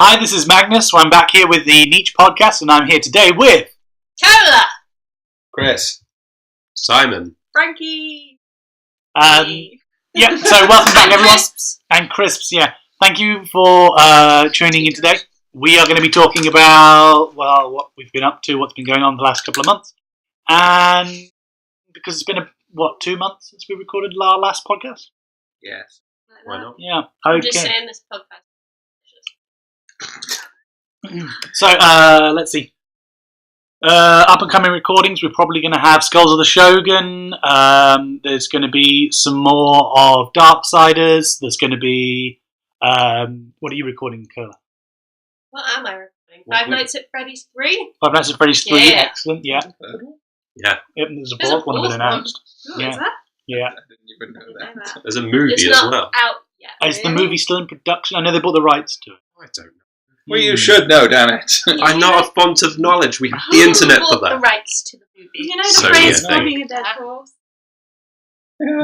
Hi, this is Magnus. I'm back here with the NEACh podcast, and I'm here today with... Cola! Kris. Simon. Frankie! Yeah, so welcome back, everyone. Crisps. And Crisps, yeah. Thank you for tuning in today. We are going to be talking about, well, what we've been up to, what's been going on the last couple of months. And because it's been, 2 months since we recorded our last podcast? Yes. Why not? Yeah, I'm okay. just saying this podcast. So, let's see. Up and coming recordings, we're probably going to have Skulls of the Shogun. There's going to be some more of Darksiders. There's going to be... what are you recording, Cola? What am I recording? Five Nights at Freddy's 3? Five Nights at Freddy's 3, Yeah. excellent, yeah. Yeah. Yep, there's a There's fourth a one fourth been announced. Oh, Yeah. is that? Yeah. I didn't even know that. There's a movie It's as not well. out yet. Is the really? movie still in production? I know they bought the rights to it. I don't know. Well, you should know, damn it. I'm not a font of knowledge. We have the Who internet for bought the that. rights to the movie? You know the So phrase yeah. flogging a dead horse?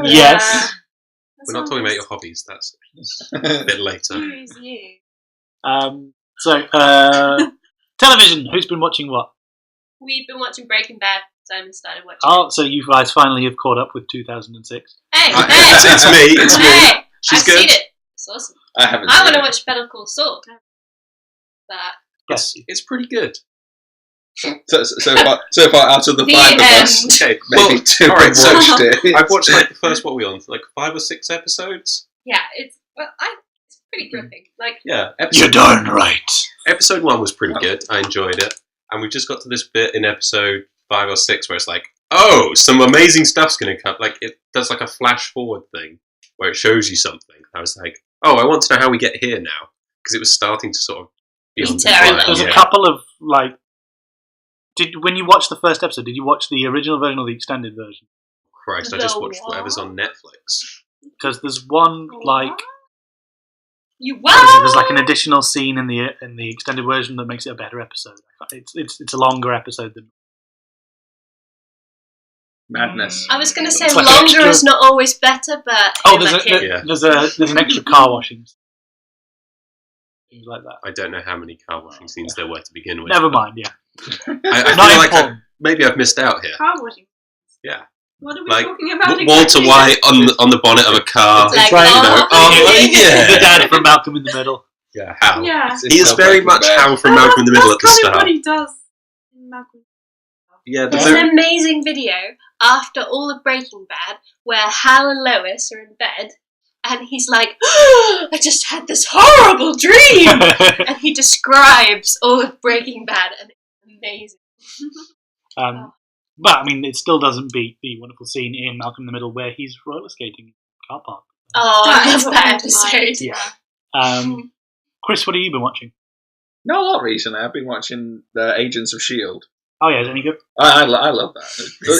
Yes. We're not talking about your hobbies. That's a bit later. You is you. Television. Who's been watching what? We've been watching Breaking Bad. Simon started watching. Oh, so you guys finally have caught up with 2006. Hey, It's me. It's me. Hey, She's I've good. seen it. It's awesome. I haven't I seen want to it. watch Better Call Saul. But Yes. It's pretty good. So far out of the The five of us, Okay. maybe Well, two all right, have so watched it. I've watched like the first, what are we on? Like 5 or 6 episodes? yeah, it's pretty gripping. Like, Yeah. You're darn right. Episode 1 was pretty good. I enjoyed it. And we've just got to this bit in episode 5 or 6 where it's like, oh, some amazing stuff's going to come. Like, it does like a flash forward thing where it shows you something. I was like, oh, I want to know how we get here now. Because it was starting to sort of be on Interrogate. decline, There's yeah. a couple of, like... When you watched the first episode, did you watch the original version or the extended version? Christ, I just watched whatever's on Netflix. Because there's one, like... you What is it? what? There's like an additional scene in the extended version that makes it a better episode. It's a longer episode than... Madness. I was going to say It's like longer extra- is not always better, but Oh, I like it. Yeah. there's an extra car washing. Things like that. I don't know how many car washing scenes there were to begin with. Never mind, yeah. I Not feel like important. maybe I've missed out here. Car washing. Yeah. What are we Like, talking about Walter exactly? White on the bonnet of a car. It's like, right, you know, oh, yeah. The dad from Malcolm in the Middle. Yeah, Hal. Yeah. It's He is still very Breaking much Bad. Hal from Malcolm in the Middle at the That's kind of start. what he does in Malcolm. Yeah, There's an amazing video after all of Breaking Bad where Hal and Lois are in bed and he's like, I just had this horrible dream! And he describes all of Breaking Bad and it's amazing. But I mean, it still doesn't beat the wonderful scene in Malcolm in the Middle where he's roller skating in the car park. Oh, I That's love what that comes to mind. episode. Chris, what have you been watching? No, not recently. I've been watching the Agents of S.H.I.E.L.D. Oh yeah, is it any good? I love that.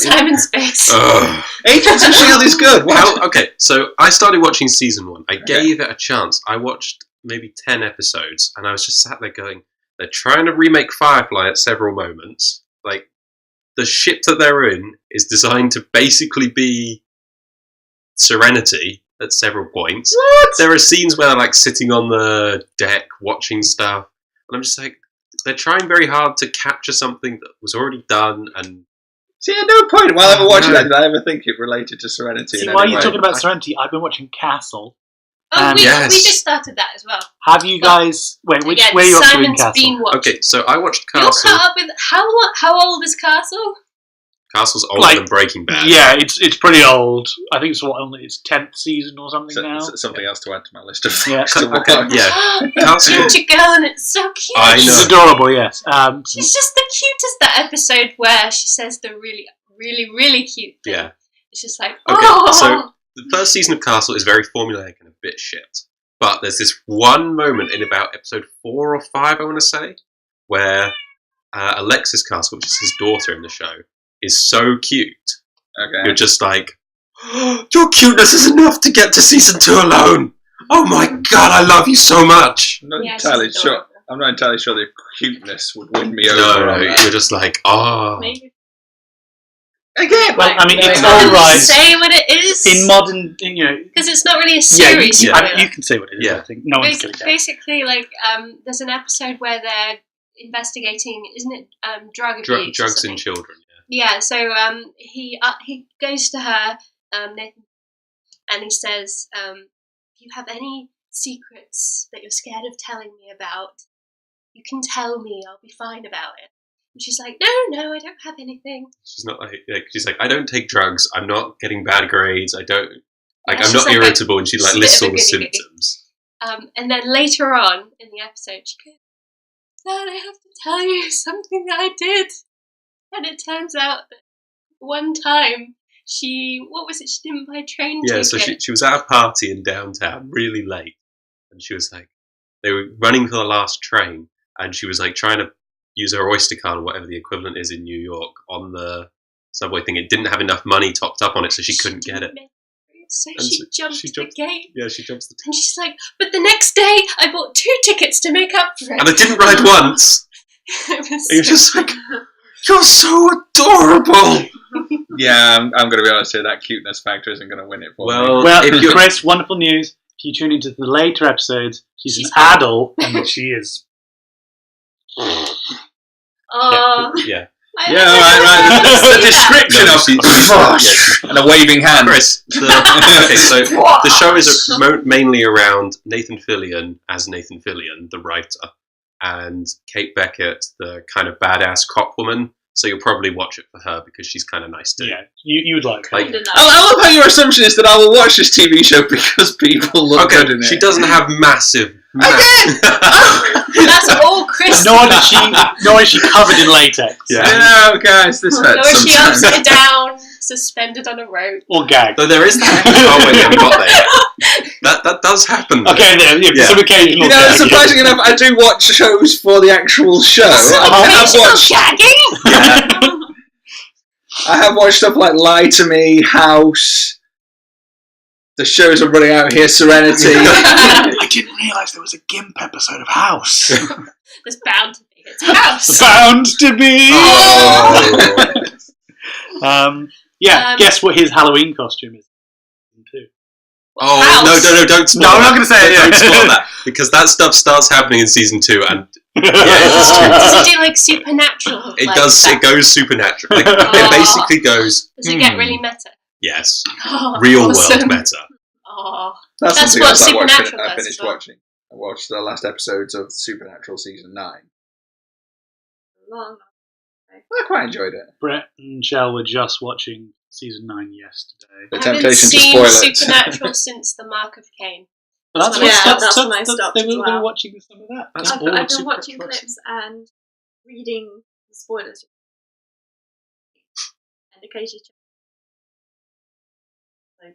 Simon's face. Ugh. Agents of S.H.I.E.L.D. is good. What? Okay, so I started watching season 1. I gave it a chance. I watched maybe 10 episodes, and I was just sat there going, they're trying to remake Firefly at several moments. Like, the ship that they're in is designed to basically be Serenity at several points. What? There are scenes where they're like sitting on the deck watching stuff, and I'm just like, they're trying very hard to capture something that was already done, and See, at no point while ever watching No. that did I ever think it related to Serenity. See, in while any you're way. talking about Serenity, I've been watching Castle. Oh, we Yes. just started that as well. Have you guys... Wait, which Again, where are you up to in Simon's Castle? been watching. okay, so I watched You're Castle. caught up with how old is Castle? Castle's older Like, than Breaking Bad. Yeah, it's pretty old. I think it's only its 10th season or something now. Something else to add to my list of Yeah. things to watch. Yeah. The Castle. ginger girl, and it's so cute. I know. She's adorable, yes. She's just the cutest. That episode where she says the really, really, really cute thing. Yeah. It's just like, Okay, oh. so the first season of Castle is very formulaic and a bit shit. But there's this one moment in about episode 4 or 5, I want to say, where Alexis Castle, which is his daughter in the show, is so cute. Okay. You're just like, your cuteness is enough to get to season 2 alone. Oh my god, I love you so much. I'm not Yeah, she's entirely sure. adorable. I'm not entirely sure the cuteness would win me No, over. on that. you're just like, oh. Maybe. Again, Well, I mean, it's You all can right. say what it is. In modern, Because it's not really a yeah, series you, spoiler. you can say what it is. Yeah. I think no one's going to get. Basically, like, there's an episode where they're investigating, isn't it, drug abuse? or Drugs in something? children. Yeah, so he goes to her, Nathan, and he says, if you have any secrets that you're scared of telling me about, you can tell me, I'll be fine about it. And she's like, no, I don't have anything. She's not she's like, I don't take drugs. I'm not getting bad grades. I don't Yeah, I'm she's not like irritable. And she she's a lists bit all of the a goody-goody. symptoms. And then later on in the episode, she goes, Dad, I have to tell you something that I did. And it turns out that one time she didn't buy a train Yeah, ticket. so she was at a party in downtown really late, and she was like, they were running for the last train, and she was like trying to use her Oyster card or whatever the equivalent is in New York on the subway thing. It didn't have enough money topped up on it, so she couldn't get it. So And she jumped the gate. Yeah, she jumps the And she's like, but the next day I bought 2 tickets to make up for it. and I didn't ride once. It was And you're so- just like, you're so adorable. Yeah, I'm going to be honest here. That cuteness factor isn't going to win it for me. Well, if you're Chris, wonderful news. If you tune into the later episodes, she's an adult, and she is. Oh, yeah, Yeah, right. The description No, of she's and a waving hand. Chris. Okay, so the show is mainly around Nathan Fillion as Nathan Fillion, the writer, and Kate Beckett, the kind of badass cop woman. So you'll probably watch it for her because she's kind of nice too. Yeah, you would like her. Like, I love how your assumption is that I will watch this TV show because people look okay, good in it. she doesn't have massive. that's all Chris. Nor is she covered in latex. Yeah. No, guys, this Nor hurts is she sometimes. upside down, suspended on a rope. Or gagged. Though there is that. Oh wait, we haven't got there yet. That does happen. Though. Okay, then, yeah, Yeah. some occasional You know, gag, surprisingly enough, I do watch shows for the actual show. I have watched stuff like Lie to Me, House. The shows are running out here, Serenity. I didn't realise there was a GIMP episode of House. There's bound to be. It's a house. Bound to be. Oh. Guess what his Halloween costume is. Too. Oh House. no! Don't spoil. No, I'm not that. going to say it. Don't Yeah. spoil that because that stuff starts happening in season 2, and Does it do like supernatural? it like does. that? It goes supernatural. Like, Oh. it basically goes. Does it get really meta? Yes, Oh, real awesome. world meta. Oh, That's That's something what else I watched. Supernatural I does finished as well. watching. I watched the last episodes of Supernatural season 9. Long. I quite enjoyed it. Brett and Shell were just watching season 9 yesterday. The I haven't temptation to seen spoil it. Supernatural since the Mark of Cain. Well, Yeah, that's when I stopped They as were well. watching some of that. That's I've all been super watching trucks. clips and reading the spoilers. And occasionally I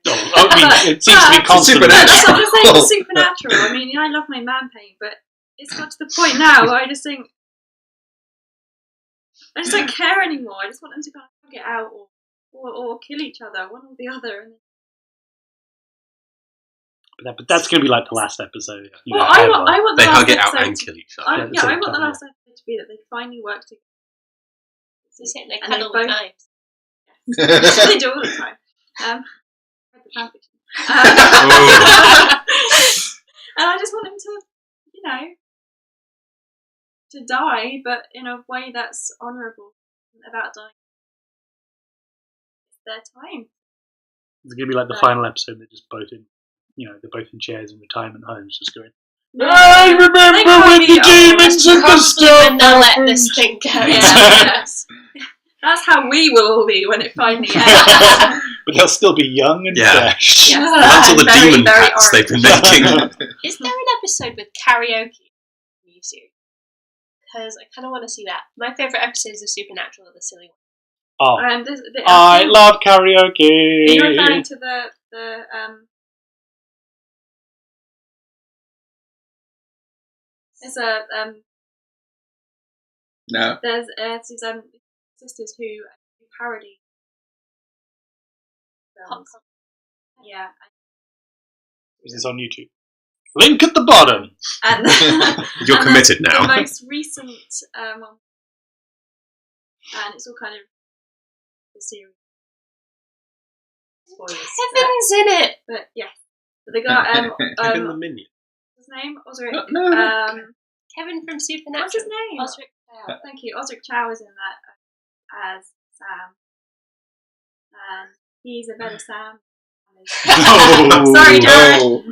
mean, it seems to be constant. Supernatural. that's what I'm saying, it's Supernatural. I mean, I love my man pain, but it's got to the point now where I just think I just don't care anymore. I just want them to kind of get out or kill each other, one or the other. And But that's going to be like the last episode. You well, know, I ever. want the They last hug it out episode and to- kill each I other. Yeah, want that's the it. last episode to be that they finally work together. Is it they And they cuddle with both- knives? They do all the time. Read the fanfiction. And I just want him to, to die, but in a way that's honourable. About dying. It's their time. It's going to be like the No. final episode. They're just both in, they're both in chairs in retirement homes, just going. No. I They remember can't when be the old. demons and the Probably stuff. when they'll let this thing go. Yeah. That's how we will all be when it finally ends. But they'll still be young and Yeah. fresh. Yeah. That's all the Very, demon very packs they've been orange. making. Is there an episode with karaoke in the new series? Because I kind of want to see that. My favourite episodes of Supernatural are the silly ones. Oh, I I love karaoke. Are you referring to the there's a No. there's these sisters who parody films. Yeah, Is this on YouTube? Link at the bottom. and You're and committed the now. most recent one, and it's all kind of the series spoilers. Kevin's in it. But yeah, but they got Kevin the Minion. his name Osric. No. Kevin from Supernatural. What's his name? Osric. Thank you. Osric Chow is in that as Sam, and he's a better Sam. Oh, Sorry, Jared. no.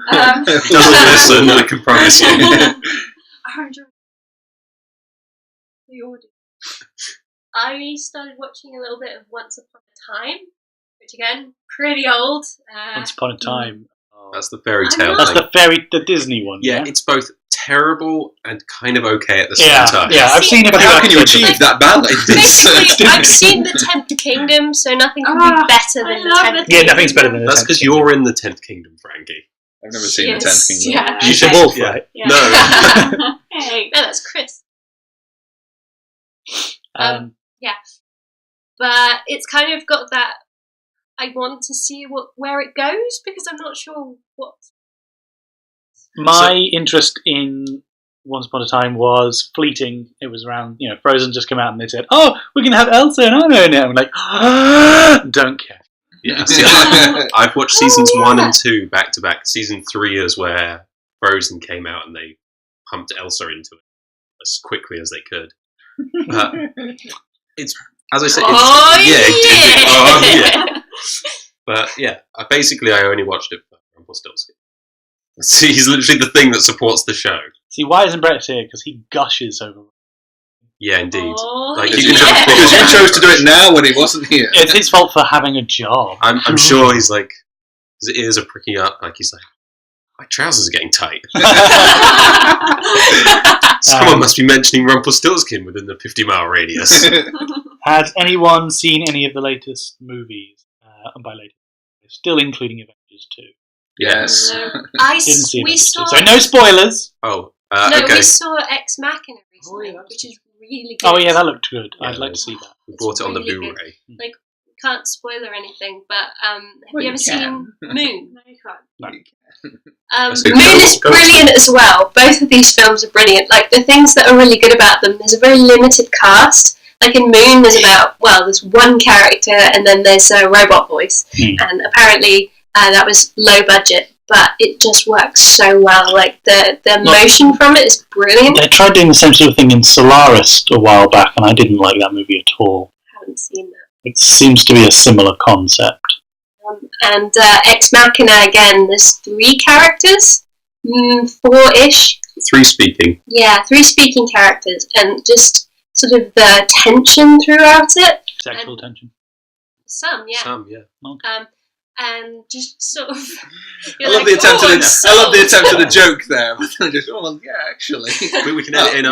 He doesn't listen, I can promise you. I enjoy the audio. I started watching a little bit of Once Upon a Time, which again, pretty old. Once Upon a Time. Oh. That's the fairy tale That's thing. the Disney one. Yeah, it's both terrible and kind of okay at the Yeah, same time. yeah. I've seen a But few how can you episodes of achieve it. that balance? Basically, I've seen the 10th Kingdom, so nothing can be better I than the love 10th the Yeah, Kingdom. nothing's better than That's because you're in the 10th Kingdom, Frankie. I've never seen the Yes, 10th Kingdom. yeah. You should Okay. wolf, Yeah. right? Yeah. No. Hey. No, that's Kris. Um, But it's kind of got that. I want to see where it goes because I'm not sure what. my interest in Once Upon a Time was fleeting. It was around, Frozen just came out and they said, "Oh, we're going to have Elsa and Anna in it." I'm like, don't care. Yeah, see, I've watched seasons 1 and 2 back to back. Season 3 is where Frozen came out and they pumped Elsa into it as quickly as they could. But it's, as I said, yeah. But yeah, I only watched it for Rumpelstiltskin. See, he's literally the thing that supports the show. See, why isn't Brett here? Because he gushes over. Yeah, indeed. Oh, Like, Because you can have a you chose to do it now when he wasn't here. It's his fault for having a job. I'm sure he's like, his ears are pricking up, like he's like, my trousers are getting tight. Someone must be mentioning Rumpelstiltskin within the 50-mile radius. Has anyone seen any of the latest movies? And by latest, still including Avengers 2. Yes. Didn't see we Avengers 2. saw. So no spoilers. Oh, No, okay. we saw Ex Machina recently, Oh, yeah, which is really good. Oh yeah, that looked good. Yeah, I'd like to see that. We bought it on the really good. Blu-ray. We can't spoil or anything, but have Well, you ever you seen can. Moon? No, you can't. That's good. Moon is Go. brilliant as well. Both of these films are brilliant. Like the things that are really good about them, there's a very limited cast. Like in Moon, there's one character and then there's a robot voice, and apparently that was low budget, but it just works so well. Like the emotion from it is brilliant. They tried doing the same sort of thing in Solaris a while back, and I didn't like that movie at all. I haven't seen that. It seems to be a similar concept. And Ex Machina again. There's 3 characters, 4-ish. 3 speaking. Yeah, 3 speaking characters, and just sort of the tension throughout it. Sexual tension. Some, yeah. Some, yeah. And just sort of. I love the attempt at a joke there. But then just, actually. We can edit in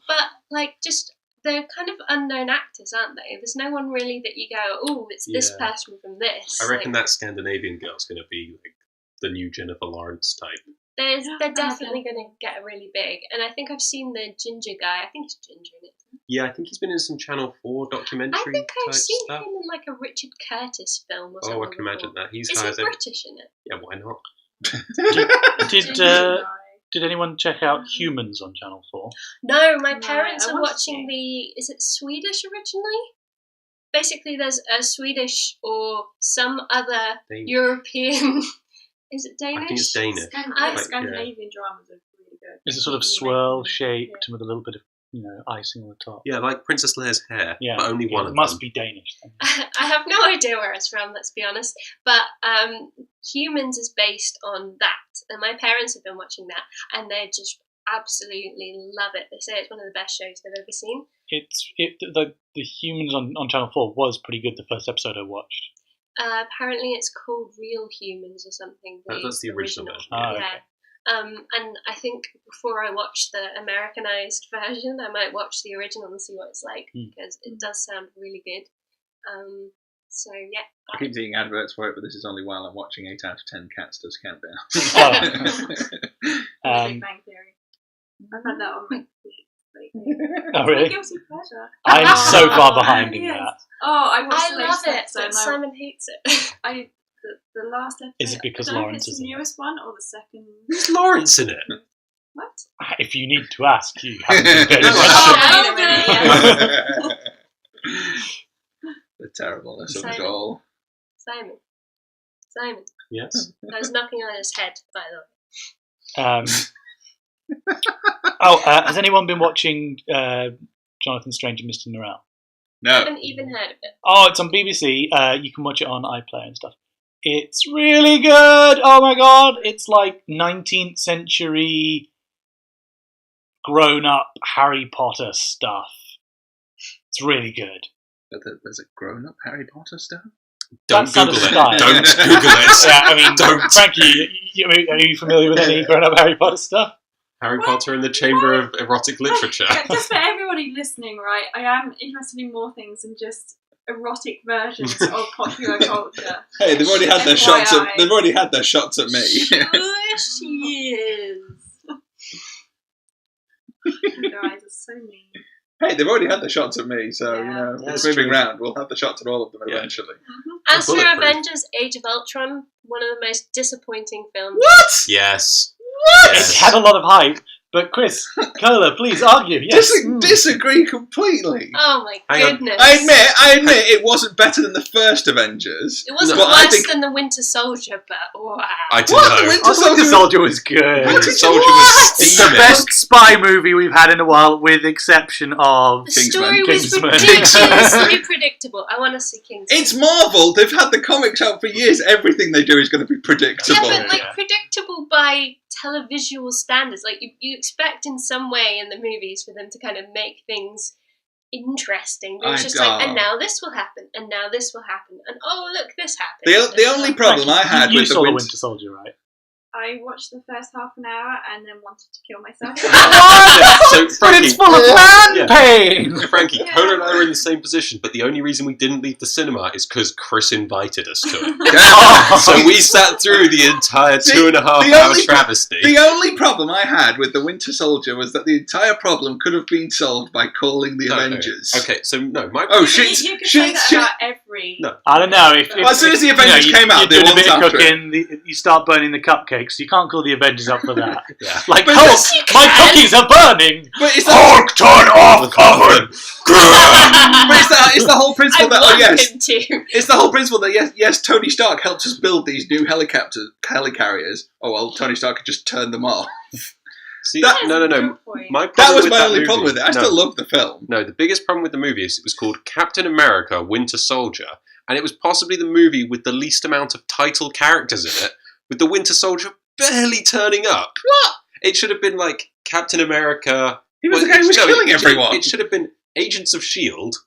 But, like, just. They're kind of unknown actors, aren't they? There's no one really that you go, oh, it's this Yeah. person from this. I reckon that Scandinavian girl's going to be like the new Jennifer Lawrence type. They're definitely going to get really big. And I think I've seen the ginger guy. I think he's ginger in it. Yeah, I think he's been in some Channel 4 documentary I think I've type seen stuff. him in like a Richard Curtis film or something. Oh, I can imagine that. He's Is he hired him. British in it? Yeah, why not? Did anyone check out Humans on Channel 4? No, my No, parents I are want to watching see. is it Swedish originally? Basically, there's a Swedish or some other Danish. European. Is it Danish? I think it's Danish. Scandinavian dramas are really good. It's a sort of swirl shaped with a little bit of icing on the top. Yeah, like Princess Leia's hair, Yeah, but only one it of must them. be Danish. Then. I have no idea where it's from, let's be honest. But Humans is based on that. And my parents have been watching that. And they just absolutely love it. They say it's one of the best shows they've ever seen. The Humans on Channel 4 was pretty good. The first episode I watched. Apparently it's called Real Humans or something. That's the original version. Ah, Yeah. And I think before I watch the Americanized version, I might watch the original and see what it's like, because it does sound really good. So, yeah. I keep seeing adverts for it, but this is only while I'm watching 8 out of 10 Cats Does Countdown. Big Bang Theory. I've had that on my feet lately. Oh, really? Guilty pleasure. I'm so far behind in Yes. that. Oh, I watched I the love latest it, episode. but and Simon hates it. the last episode. Is it because I don't know Lawrence if it's is the in it? newest one or the second? Who's Lawrence in it? What? If you need to ask, you haven't been paying Oh, attention. wait a minute. Yeah. terribleness of it Simon. all. Simon. Yes. I was knocking on his head, by the way. Has anyone been watching Jonathan Strange and Mr. Norrell? I No. haven't even heard of it. Oh, it's on BBC. You can watch it on iPlayer and stuff. It's really good. Oh my god, it's like 19th century grown-up Harry Potter stuff. It's really good. But there's a grown-up Harry Potter stuff? Don't That's not Google a it. style. Don't Google it. Yeah, I mean, Don't. Frankie, are you familiar with any grown-up Harry Potter stuff? Harry Potter and the Chamber of Erotic Literature. Just for everybody listening, right? I am interested in more things than just erotic versions of popular culture. Hey, they've already had their shots at. FYI. They've already had their shots at me. Shush, yes. Their eyes are so mean. Hey, they've already had their shots at me, so Yeah. it's That's moving true. round. We'll have the shots at all of them Yeah. eventually. As for Bulletproof. Avengers Age of Ultron, one of the most disappointing films. What? Yes. It had a lot of hype, but Chris, Cola, please argue. Yes. Disagree completely. Oh my Hang on. goodness. I admit, it wasn't better than the first Avengers. It wasn't but I worse think than The Winter Soldier, but wow. I don't What? know. The Winter Oh, the Winter Soldier was good. What? Winter Soldier What? was It's the steaming. best spy movie we've had in a while, with the exception of The Kingsman. story was Kingsman. ridiculously predictable. I want to see Kingsman. It's Marvel. They've had the comics out for years. Everything they do is going to be Yeah, predictable. but like Yeah. predictable by televisual standards. Like you expect in some way in the movies for them to kind of make things interesting. But it's I just like, don't. and now this will happen, and now this will happen, and oh look, this happened. The only problem I had you with saw the the Winter Winter Soldier, right? I watched the first half an hour and then wanted to kill myself. So, But Frankie, it's full of man Yeah. pain. Frankie, Yeah. Cola and I were in the same position, but the only reason we didn't leave the cinema is because Chris invited us to it. Oh. So we sat through the entire The- 2.5 the hour only- travesty. The only problem I had with the Winter Soldier was that the entire problem could have been solved by calling the Avengers. Okay, so no, my Oh You shit! could say Shit! that Shit! about every. No. I don't know. If, Well, as soon as the Avengers you came out, you're they doing a were bit of after it. cooking. You start burning the cupcakes. You can't call the Avengers up for that. Yeah. Like, But Hulk, yes, you my can. cookies are burning. But it's the, Hulk, turn off oven. it's the whole I principle that want yes, him to. it's the whole principle that yes, Tony Stark helped us build these new helicarriers. Oh well, Tony Stark could just turn them off. See, That- no. Good point. My problem That was with my that only movie- problem with it. I no, still love the film. No, the biggest problem with the movie is it was called Captain America Winter Soldier, and it was possibly the movie with the least amount of title characters in it, with the Winter Soldier barely turning up. What? It should have been like Captain America. He was the guy who was killing everyone. It should have been Agents of S.H.I.E.L.D.,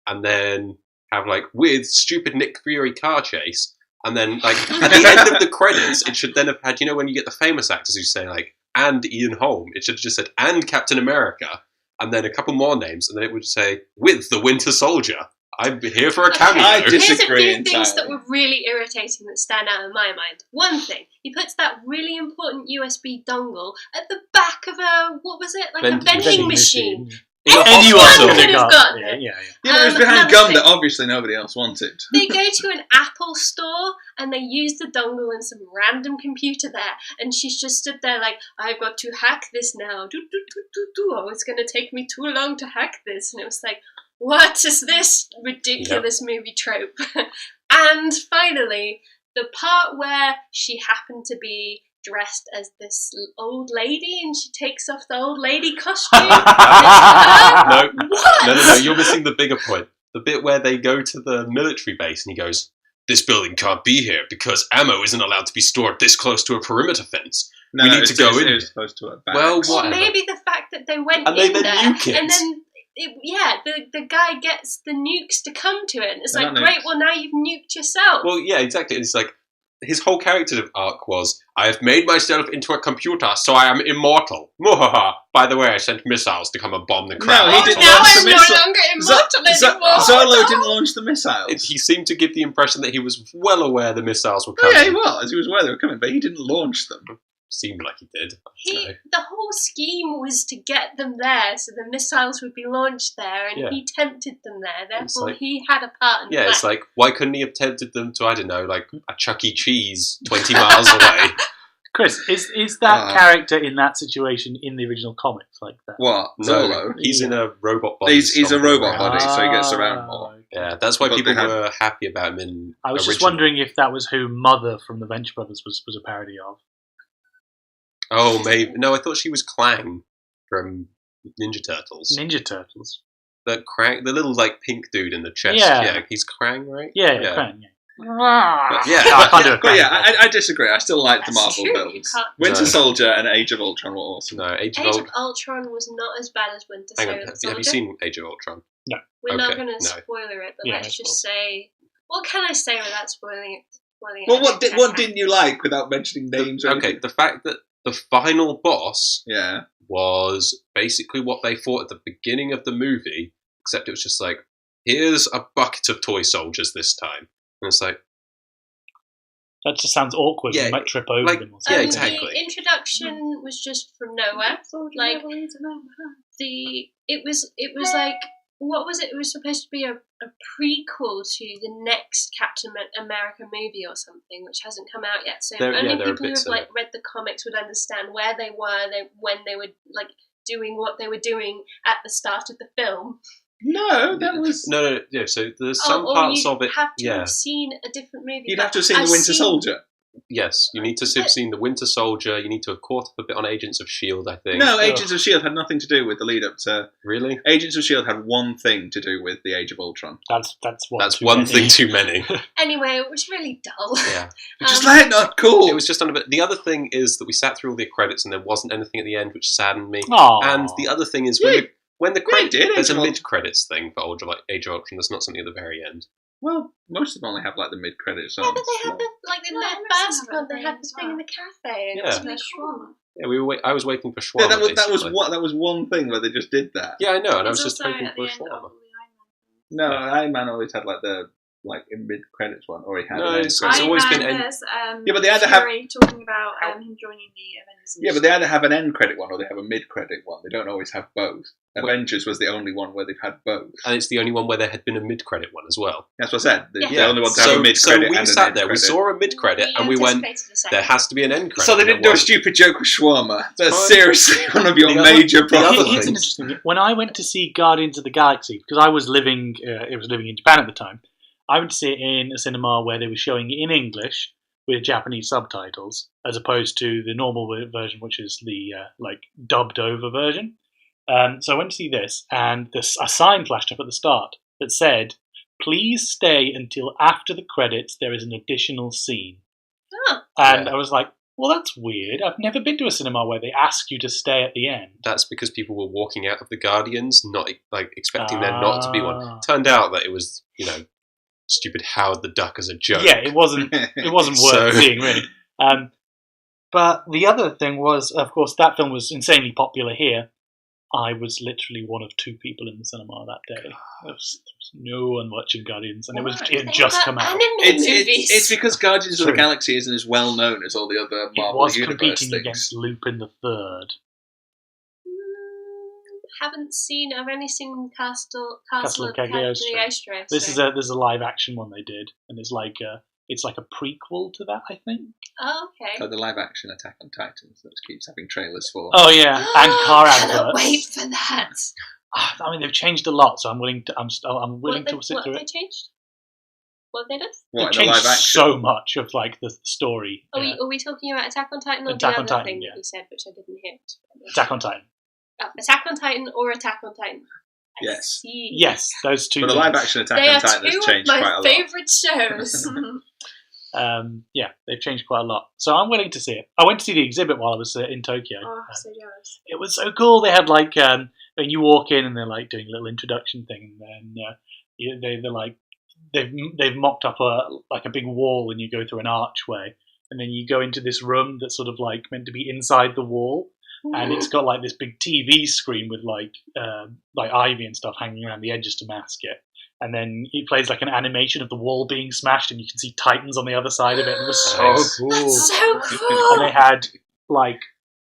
and then have like with stupid Nick Fury car chase, and then like at the end of the credits, it should then have had, you know, when you get the famous actors who say like, and Ian Holm, it should have just said, and Captain America, and then a couple more names, and then it would say, with the Winter Soldier. I'm here for a cameo. I Here's a disagree few things that entirely. were really irritating that stand out in my mind. One thing, he puts that really important USB dongle at the back of a, what was it, like a vending machine. In a Anyone hospital. could have could have gotten Yeah, it. yeah. Yeah, but it was Um, behind another gum thing. that obviously nobody else wanted. They go to an Apple store and they use the dongle and some random computer there, and she's just stood there like, I've got to hack this now. Do, do, do, do, do. Oh, it's going to take me too long to hack this. And it was like, what is this ridiculous movie trope? And finally, the part where she happened to be dressed as this old lady and she takes off the old lady costume. No, What? no, you're missing the bigger point. The bit where they go to the military base and he goes, this building can't be here because ammo isn't allowed to be stored this close to a perimeter fence. No, We no, need it's- to go it's- in. It was close to a barracks. Well, Or whatever. maybe the fact that they went And they in then there nuke it. and then the guy gets the nukes to come to it, and it's They're like, not great, nukes. well now you've nuked yourself. Well, yeah, exactly. It's like his whole character arc was, I have made myself into a computer, so I am immortal. Muhaha. By the way, I sent missiles to come and bomb the crowd. he oh, didn't now launch I'm the no missile. longer immortal anymore. Zolo didn't launch the missiles. He seemed to give the impression that he was well aware the missiles were Oh, coming. yeah, he was. He was aware they were coming, but he didn't launch them. Seemed like he did. The whole scheme was to get them there, so the missiles would be launched there, and Yeah. he tempted them there. It's Therefore, like- he had a part in Yeah, that. it's like, why couldn't he have tempted them to, I don't know, like a Chuck E. Cheese 20 miles away? Chris, is that character in that situation in the original comics like that? What? No, Zolo? he's in a robot body. He's a stomping robot around. body. so he gets around more. Okay. Yeah, that's why But people they had- were happy about him in. I was just original. wondering if that was who Mother from the Venture Brothers was a parody of. Oh, maybe. No, I thought she was Clang from Ninja Turtles. Ninja Turtles. The little like pink dude in the chest. Yeah. He's Krang, right? Yeah, Yeah. Krang, yeah. But yeah, I can't do a But Krang. yeah, I disagree. I still like the That's Marvel true, films. you can't- Winter No. Soldier and Age of Ultron were awesome. No, Age of Age Ultron. of Ultron was not as bad as Winter Hang on, Soldier. have you seen Age of Ultron? We're not Okay, going to no. spoiler it, but Yeah, let's that's just say, what can I say without spoiling it? Well, what didn't you like without mentioning names or Okay, anything? the fact that the final boss Yeah. was basically what they thought at the beginning of the movie, except it was just like, here's a bucket of toy soldiers this time. And it's like, That just sounds awkward. Yeah, You might trip over like- them or yeah, something. exactly. The introduction was just from nowhere. Like, it was like, what was it? It was supposed to be a prequel to the next Captain America movie or something, which hasn't come out yet. So There are only people who bits have of like read the comics would understand where they were, when they were like doing what they were doing at the start of the film. No, that was. no, yeah. So there's some or parts you of it. have to Yeah, have seen a different movie. You'd but have to have seen I've The Winter seen- Soldier. yes. You need to have seen the Winter Soldier. You need to have caught up a bit on Agents of Shield. I think. No, Agents of S.H.I.E.L.D. had nothing to do with the lead up to. Really. Agents of S.H.I.E.L.D. had one thing to do with the Age of Ultron. That's That's one thing too many. Anyway, it was really dull. Yeah. Just let it not cool. It was just on a bit. The other thing is that we sat through all the credits and there wasn't anything at the end, which saddened me. Aww. And the other thing is Yeah. when the Yeah, credit, it did, there's Age a of mid credits thing for Age of Ultron. There's not something at the very end. Well, most of them only have like the mid credits songs. Yeah, but they had in No, their most of first them one, have they it had as the thing well. in the cafe. And Yeah. it was The really cool. shawarma. Yeah, I was waiting for Yeah, shawarma. that was basically. that was one thing where they just did that. Yeah, I know, and I was There's just also hoping at for a the end shawarma. all the Iron Man No, Iron Man always had like the in mid credits one, or he had. No, an end it's credits. It's always Iron been Man, end- there's, Yeah, but they either have- Fury talking about him joining the Avengers. and Yeah, but shit. they either have an end credit one or they have a mid credit one. They don't always have both. Well- Avengers was the only one where they've had both. And it's the only one where there had been a mid credit one as well. That's what I said. They're Yeah. the only one to have a mid So credit we and an sat end there, we credit. saw a mid credit, and we went, anticipated a second. there has to be an end credit. So they and didn't there do a wasn't. stupid joke with shawarma. That's Fine. seriously one of your The other- major the other problems. Here's an interesting thing. When I went to see Guardians of the Galaxy, because I was living in Japan at the time, I went to see it in a cinema where they were showing it in English with Japanese subtitles, as opposed to the normal version, which is the dubbed over version. So I went to see this, and a sign flashed up at the start that said, "Please stay until after the credits. There is an additional scene." Oh. And Yeah. I was like, "Well, that's weird. I've never been to a cinema where they ask you to stay at the end." That's because people were walking out of the Guardians, not like expecting there not to be one. Ah. Turned out that it was, stupid Howard the Duck as a joke. Yeah, it wasn't worth So- seeing, really. But the other thing was, of course, that film was insanely popular here. I was literally one of two people in the cinema that day. There was no one watching Guardians, and it had just come out. It's because Guardians of the True. Galaxy isn't as well known as all the other It Marvel was Universe competing things. against Lupin the Third. Haven't seen. I've only seen Castle Castle of of Cagliostro. Cagliostro. There's a live action one they did, and it's like a prequel to that, I think. Oh, okay. So the live action Attack on Titans that keeps having trailers for. Oh yeah, and car Cannot adverts. wait for that. I mean, they've changed a lot, so I'm willing to sit What through they it. changed? What they did? What, They've in the changed live action? so much of like the story. Are we talking about Attack on Titan or Attack the on other Titan, thing yeah. that you said, which I didn't hear? Attack on Titan. Attack on Titan or Attack on Titan? I Yes. see. Yes, those two. But the things. live action Attack They on are Titan two has of changed quite a my lot. favourite shows. Yeah, they've changed quite a lot. So I'm willing to see it. I went to see the exhibit while I was in Tokyo. Oh, so jealous. It was so cool. They had like when you walk in and they're like doing a little introduction thing, and then they're like they've mocked up a big wall, and you go through an archway, and then you go into this room that's sort of like meant to be inside the wall, and it's got like this big TV screen with like ivy and stuff hanging around the edges to mask it. And then it plays like an animation of the wall being smashed, and you can see Titans on the other side of it. And it was so Nice. cool. That's so And cool. they had like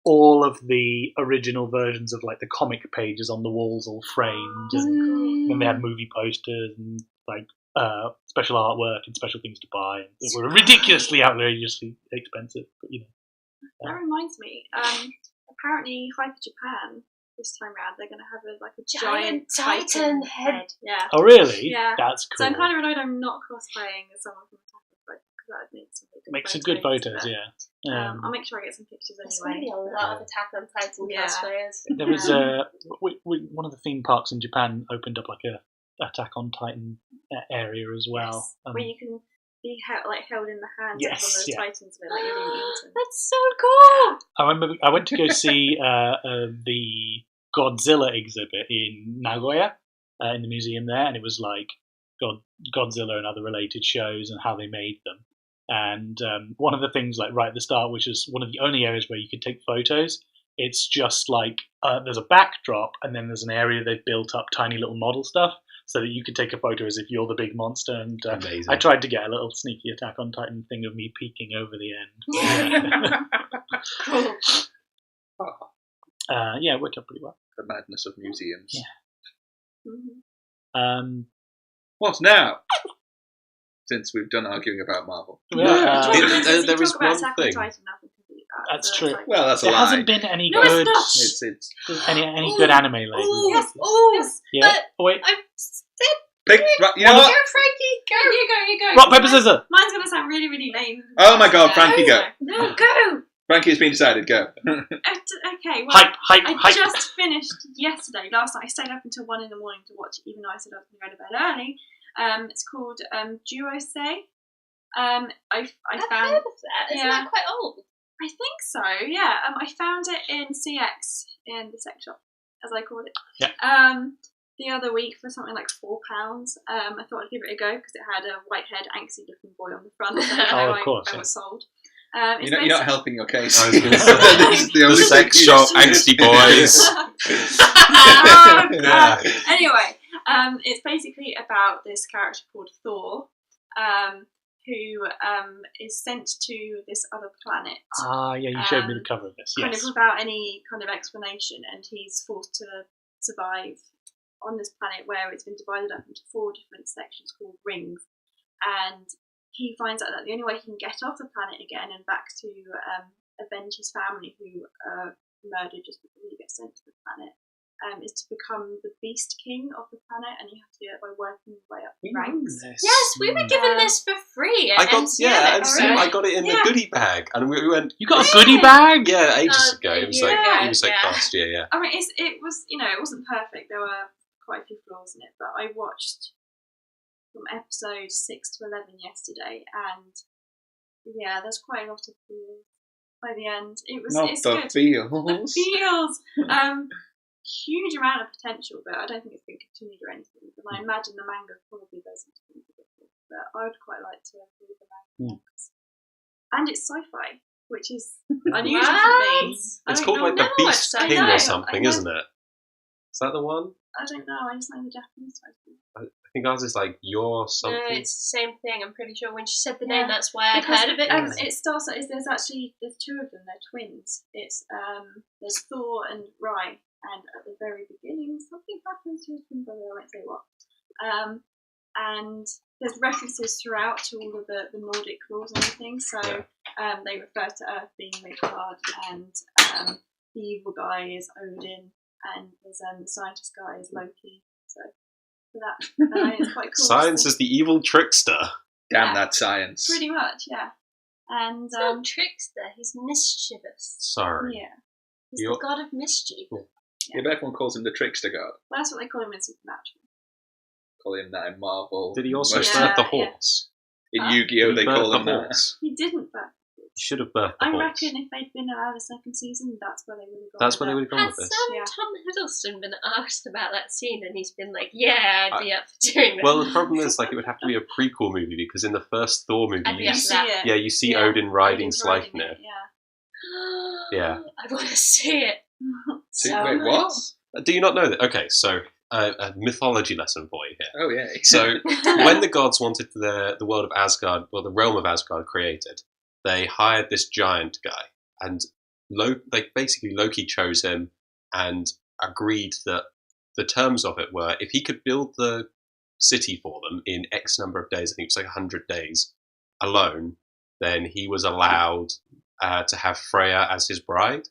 all of the original versions of like the comic pages on the walls all framed, and then they had movie posters and like special artwork and special things to buy. They were ridiculously outrageously expensive, but That reminds me. Apparently, Hyper Japan this time round they're going to have a Giant giant Titan head. Yeah. Oh, really? Yeah. That's So cool. I'm kind of annoyed I'm not cosplaying as someone from Attack on Titan because that would make some really good Make some good photos, but, yeah. I'll make sure I get some pictures There's going to anyway. be a lot of Attack on Titan Yeah. cosplayers. There was one of the theme parks in Japan opened up like a Attack on Titan area as well. Yes, where you can be held in the hands Yes, of one of the yeah. Titans and like you're being eaten. That's so cool. I remember I went to go see the Godzilla exhibit in Nagoya in the museum there, and it was like Godzilla and other related shows and how they made them. And one of the things, like right at the start, which is one of the only areas where you could take photos, it's just like there's a backdrop and then there's an area they've built up tiny little model stuff so that you could take a photo as if you're the big monster. And Amazing. I tried to get a little sneaky Attack on Titan thing of me peeking over the end. Cool. Yeah, it worked out pretty well. The madness of museums. Yeah. Mm-hmm. What now? Since we've done arguing about Marvel. Well, there is one thing. That's true. Well, that's a there lie. hasn't been any No, it's good not. It's any good anime lately. Yes. Yeah. But Oh, wait. I'm still. Pick, right, you know Go, what? Frankie, go. You go. Rock, paper, scissors. Mine's going to sound really, really lame. Oh my God, Frankie, go. No, go. Frankie, it's been decided. Go. Okay, well, Hype. I just finished yesterday. Last night, I stayed up until 1 a.m. to watch it, even though I said I was going to go to bed early. It's called Duo Say. I I've found. heard of that. Isn't yeah. that quite old? I think so. Yeah. I found it in CX in the sex shop, as I called it. Yeah. The other week for something like £4. I thought I'd give it a go because it had a white-haired, angsty-looking boy on the front. So Oh, of course, I yeah. was sold. You're not helping your case. I was going to say, This is the only sex thing shop, you- angsty boys. Anyway, it's basically about this character called Thor, who is sent to this other planet, Yeah, you showed me the cover of this. kind Yes. of without any kind of explanation, and he's forced to survive on this planet where it's been divided up into 4 different sections called rings, and he finds out that the only way he can get off the planet again and back to avenge his family who are murdered just before he gets sent to the planet is to become the Beast King of the planet, and you have to do it by working your way up the ranks. Yes, we were given this for free. I got NCM, I got it in the goodie bag, and we went. You got a goodie bag? Yeah, ages Oh, ago. It was yeah, like it was like yeah. last year. Yeah. I mean, it was, it wasn't perfect. There were quite a few flaws in it, but I watched from episode 6 to 11 yesterday, and yeah, there's quite a lot of feels by the end. It's Not the good. feels. The feels. Huge amount of potential, but I don't think it's been continued or anything. But I imagine the manga probably goes into it, but I would quite like to read the manga. And it's sci-fi, which is unusual for me. It's called like the know Beast what's King I know, or something, I know. isn't it? Is that the one? I don't know. I just know the Japanese title. I think ours is like your No, something. it's the same thing. I'm pretty sure when she said the Yeah. name, that's why I've Because heard of it. it starts. There's 2 of them. They're twins. It's there's Thor and Rai, and at the very beginning something happens to his twin brother. I won't say what. And there's references throughout to all of the Nordic rules and everything. So they refer to Earth being Midgard, and the evil guy is Odin, and there's the scientist guy is Loki. So for that, it's quite cool. Science is the evil trickster. Damn Yeah. that science. Pretty much, yeah. And He's not a trickster. He's mischievous. Sorry. yeah, He's You're- the god of mischief. Yeah, but everyone calls him the trickster god. well, that's what they call him in Supernatural. Call him that in Marvel. Did he also Most- Yeah. birth the horse? In Huh? Yu-Gi-Oh! They He call birthed him the that. horse. He didn't, but He should have birthed the I horse. reckon if they'd been allowed a second season, that's where they would have gone. That's where they would have gone Has with this. Yeah. Tom Hiddleston been asked about that scene, and he's been like, "Yeah, I'd be up for doing that." Well, the problem is, like, it would have to be a prequel movie because in the first Thor movie, I'd be you up You for see that. it. yeah, you see Yeah, Odin riding Odin's riding Sleipnir. it, Yeah. I want to see it. See, So wait, what? Do you not know that? Okay, so a mythology lesson for you here. Oh, yeah. So when the gods wanted the world of Asgard, well, the realm of Asgard created, they hired this giant guy, and basically Loki chose him and agreed that the terms of it were if he could build the city for them in X number of days, I think it was like 100 days alone, then he was allowed to have Freya as his bride.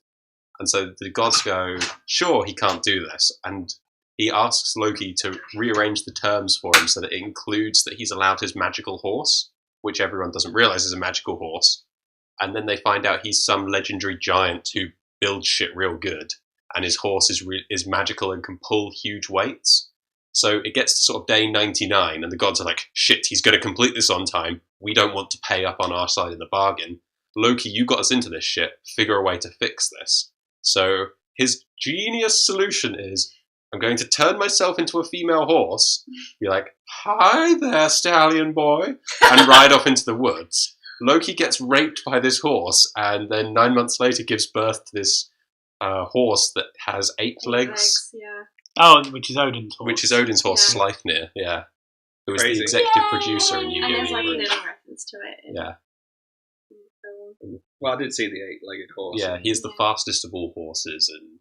And so the gods go, sure, he can't do this. And he asks Loki to rearrange the terms for him so that it includes that he's allowed his magical horse, which everyone doesn't realize is a magical horse. And then they find out he's some legendary giant who builds shit real good. And his horse is magical and can pull huge weights. So it gets to sort of day 99, and the gods are like, shit, he's going to complete this on time. We don't want to pay up on our side of the bargain. Loki, you got us into this shit. Figure a way to fix this. So his genius solution is, I'm going to turn myself into a female horse, be like, hi there, stallion boy, and ride off into the woods. Loki gets raped by this horse, and then 9 months later gives birth to this horse that has 8 legs. Yeah. Oh, which is Odin's horse. Which is Odin's horse, Yeah. Sleipnir, yeah. Who is Crazy. the executive Yay! producer in Yu-Gi-Oh! And there's like a Universe. little reference to it. Yeah. Well, I did see the 8-legged horse. Yeah, he's the fastest of all horses, and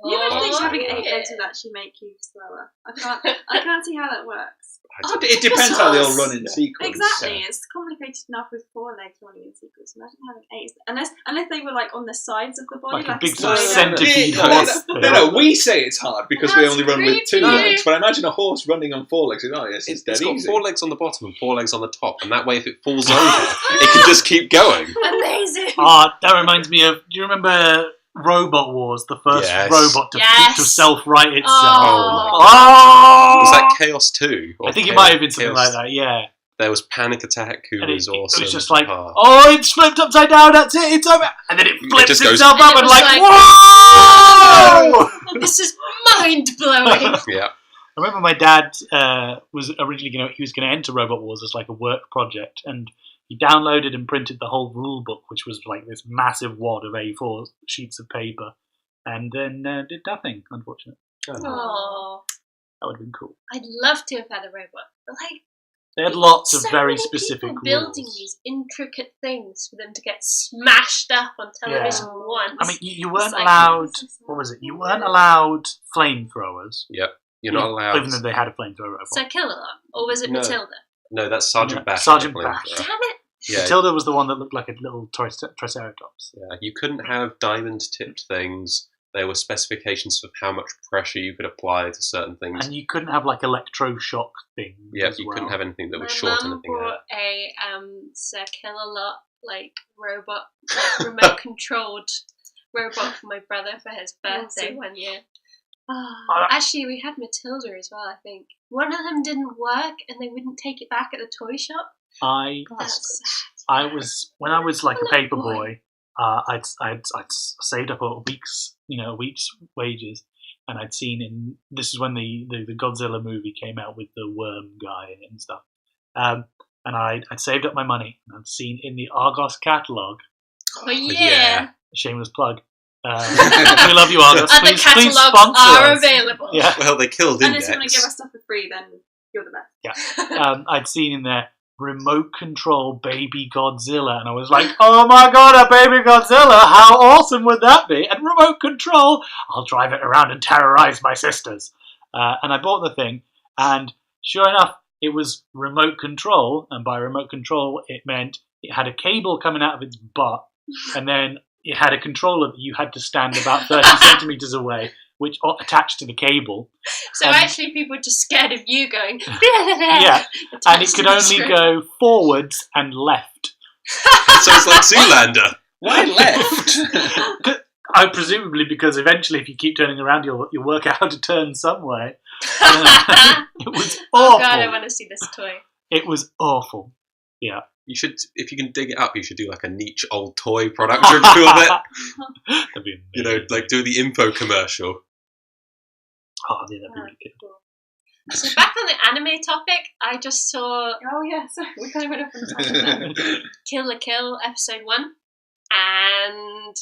You would think Oh, having 8 yeah. legs would actually make you slower. I can't see how that works. I don't- It depends how they all run in sequence. Exactly, it's complicated enough with 4 legs running in sequence. Imagine having 8, unless they were like on the sides of the body, Like a big spider. centipede No, horse. no, we say it's hard because we That's only run with 2 creepy. legs. But imagine a horse running on 4 legs. Oh, yes, it's dead It's got easy. 4 legs on the bottom and 4 legs on the top, and that way if it falls over, it can just keep going. Amazing. That reminds me of. Do you remember Robot Wars? The first Yes. robot to Yes. self-right itself. Oh. Oh! Was that Chaos 2? I think it might have been something like that. Yeah. There was Panic Attack, who And was awesome. It was just like, Oh. oh, it's flipped upside down. That's it. It's over. And then it flips just goes- itself And up it and was like, like, whoa! This is mind blowing. Yeah. I remember my dad was originally he was going to enter Robot Wars as like a work project, and he downloaded and printed the whole rule book, which was like this massive wad of A4 sheets of paper, and then did nothing, unfortunately. Oh, That would have been cool. I'd love to have had a robot, but like They had lots of so very many specific people building rules. these intricate things for them to get smashed up on television once. I mean, you weren't It's like- allowed. What was it? You weren't allowed flamethrowers, You're not allowed. even though they had a flamethrower. So Killalot, or was it No. Matilda? No, that's Sergeant Yeah, Bash. Sergeant the Bash. flamethrower. Damn it! Yeah, Matilda was the one that looked like a little triceratops. yeah, you couldn't have diamond-tipped things. There were specifications for how much pressure you could apply to certain things. And you couldn't have like electroshock things. Yeah, as you well. couldn't have anything that My was short mum anything. brought a Sir Killalot like robot, like remote controlled robot for my brother for his birthday Awesome. one year. Oh, Actually, we had Matilda as well. I think one of them didn't work, and they wouldn't take it back at the toy shop. That's sad. I was when I was like a Hello, paper boy. boy. I'd saved up a week's wages, and I'd seen this is when the Godzilla movie came out with the worm guy in it and stuff. And I'd saved up my money, and I'd seen in the Argos catalogue. Oh yeah. yeah. Shameless plug. We love you, Argos. Other Please catalogs sponsor are us. available. Yeah. Well, they killed Unless you want to give Index. us stuff for free, then you're the best. I'd seen in there remote control baby Godzilla, and I was like, oh my god, a baby Godzilla, how awesome would that be? And remote control, I'll drive it around and terrorize my sisters. And I bought the thing, and sure enough, it was remote control, and by remote control it meant it had a cable coming out of its butt, and then it had a controller that you had to stand about 30 centimeters away, which attached to the cable. So And- actually, people were just scared of you going. Yeah, and it attached could to the only screen. go forwards and left. So it's like Zoolander. Why left? Presumably because eventually, if you keep turning around, you'll work out how to turn some way. It was Oh awful. god, I want to see this toy. It was awful. Yeah. You should, if you can dig it up, you should do like a NEACh old toy product review of it. That'd be You know, amazing. like do the info commercial. Oh, yeah, that'd be really good. So back on the anime topic, I just saw Oh yeah, sorry, we kind of went off on the tangent. Kill la Kill episode 1, and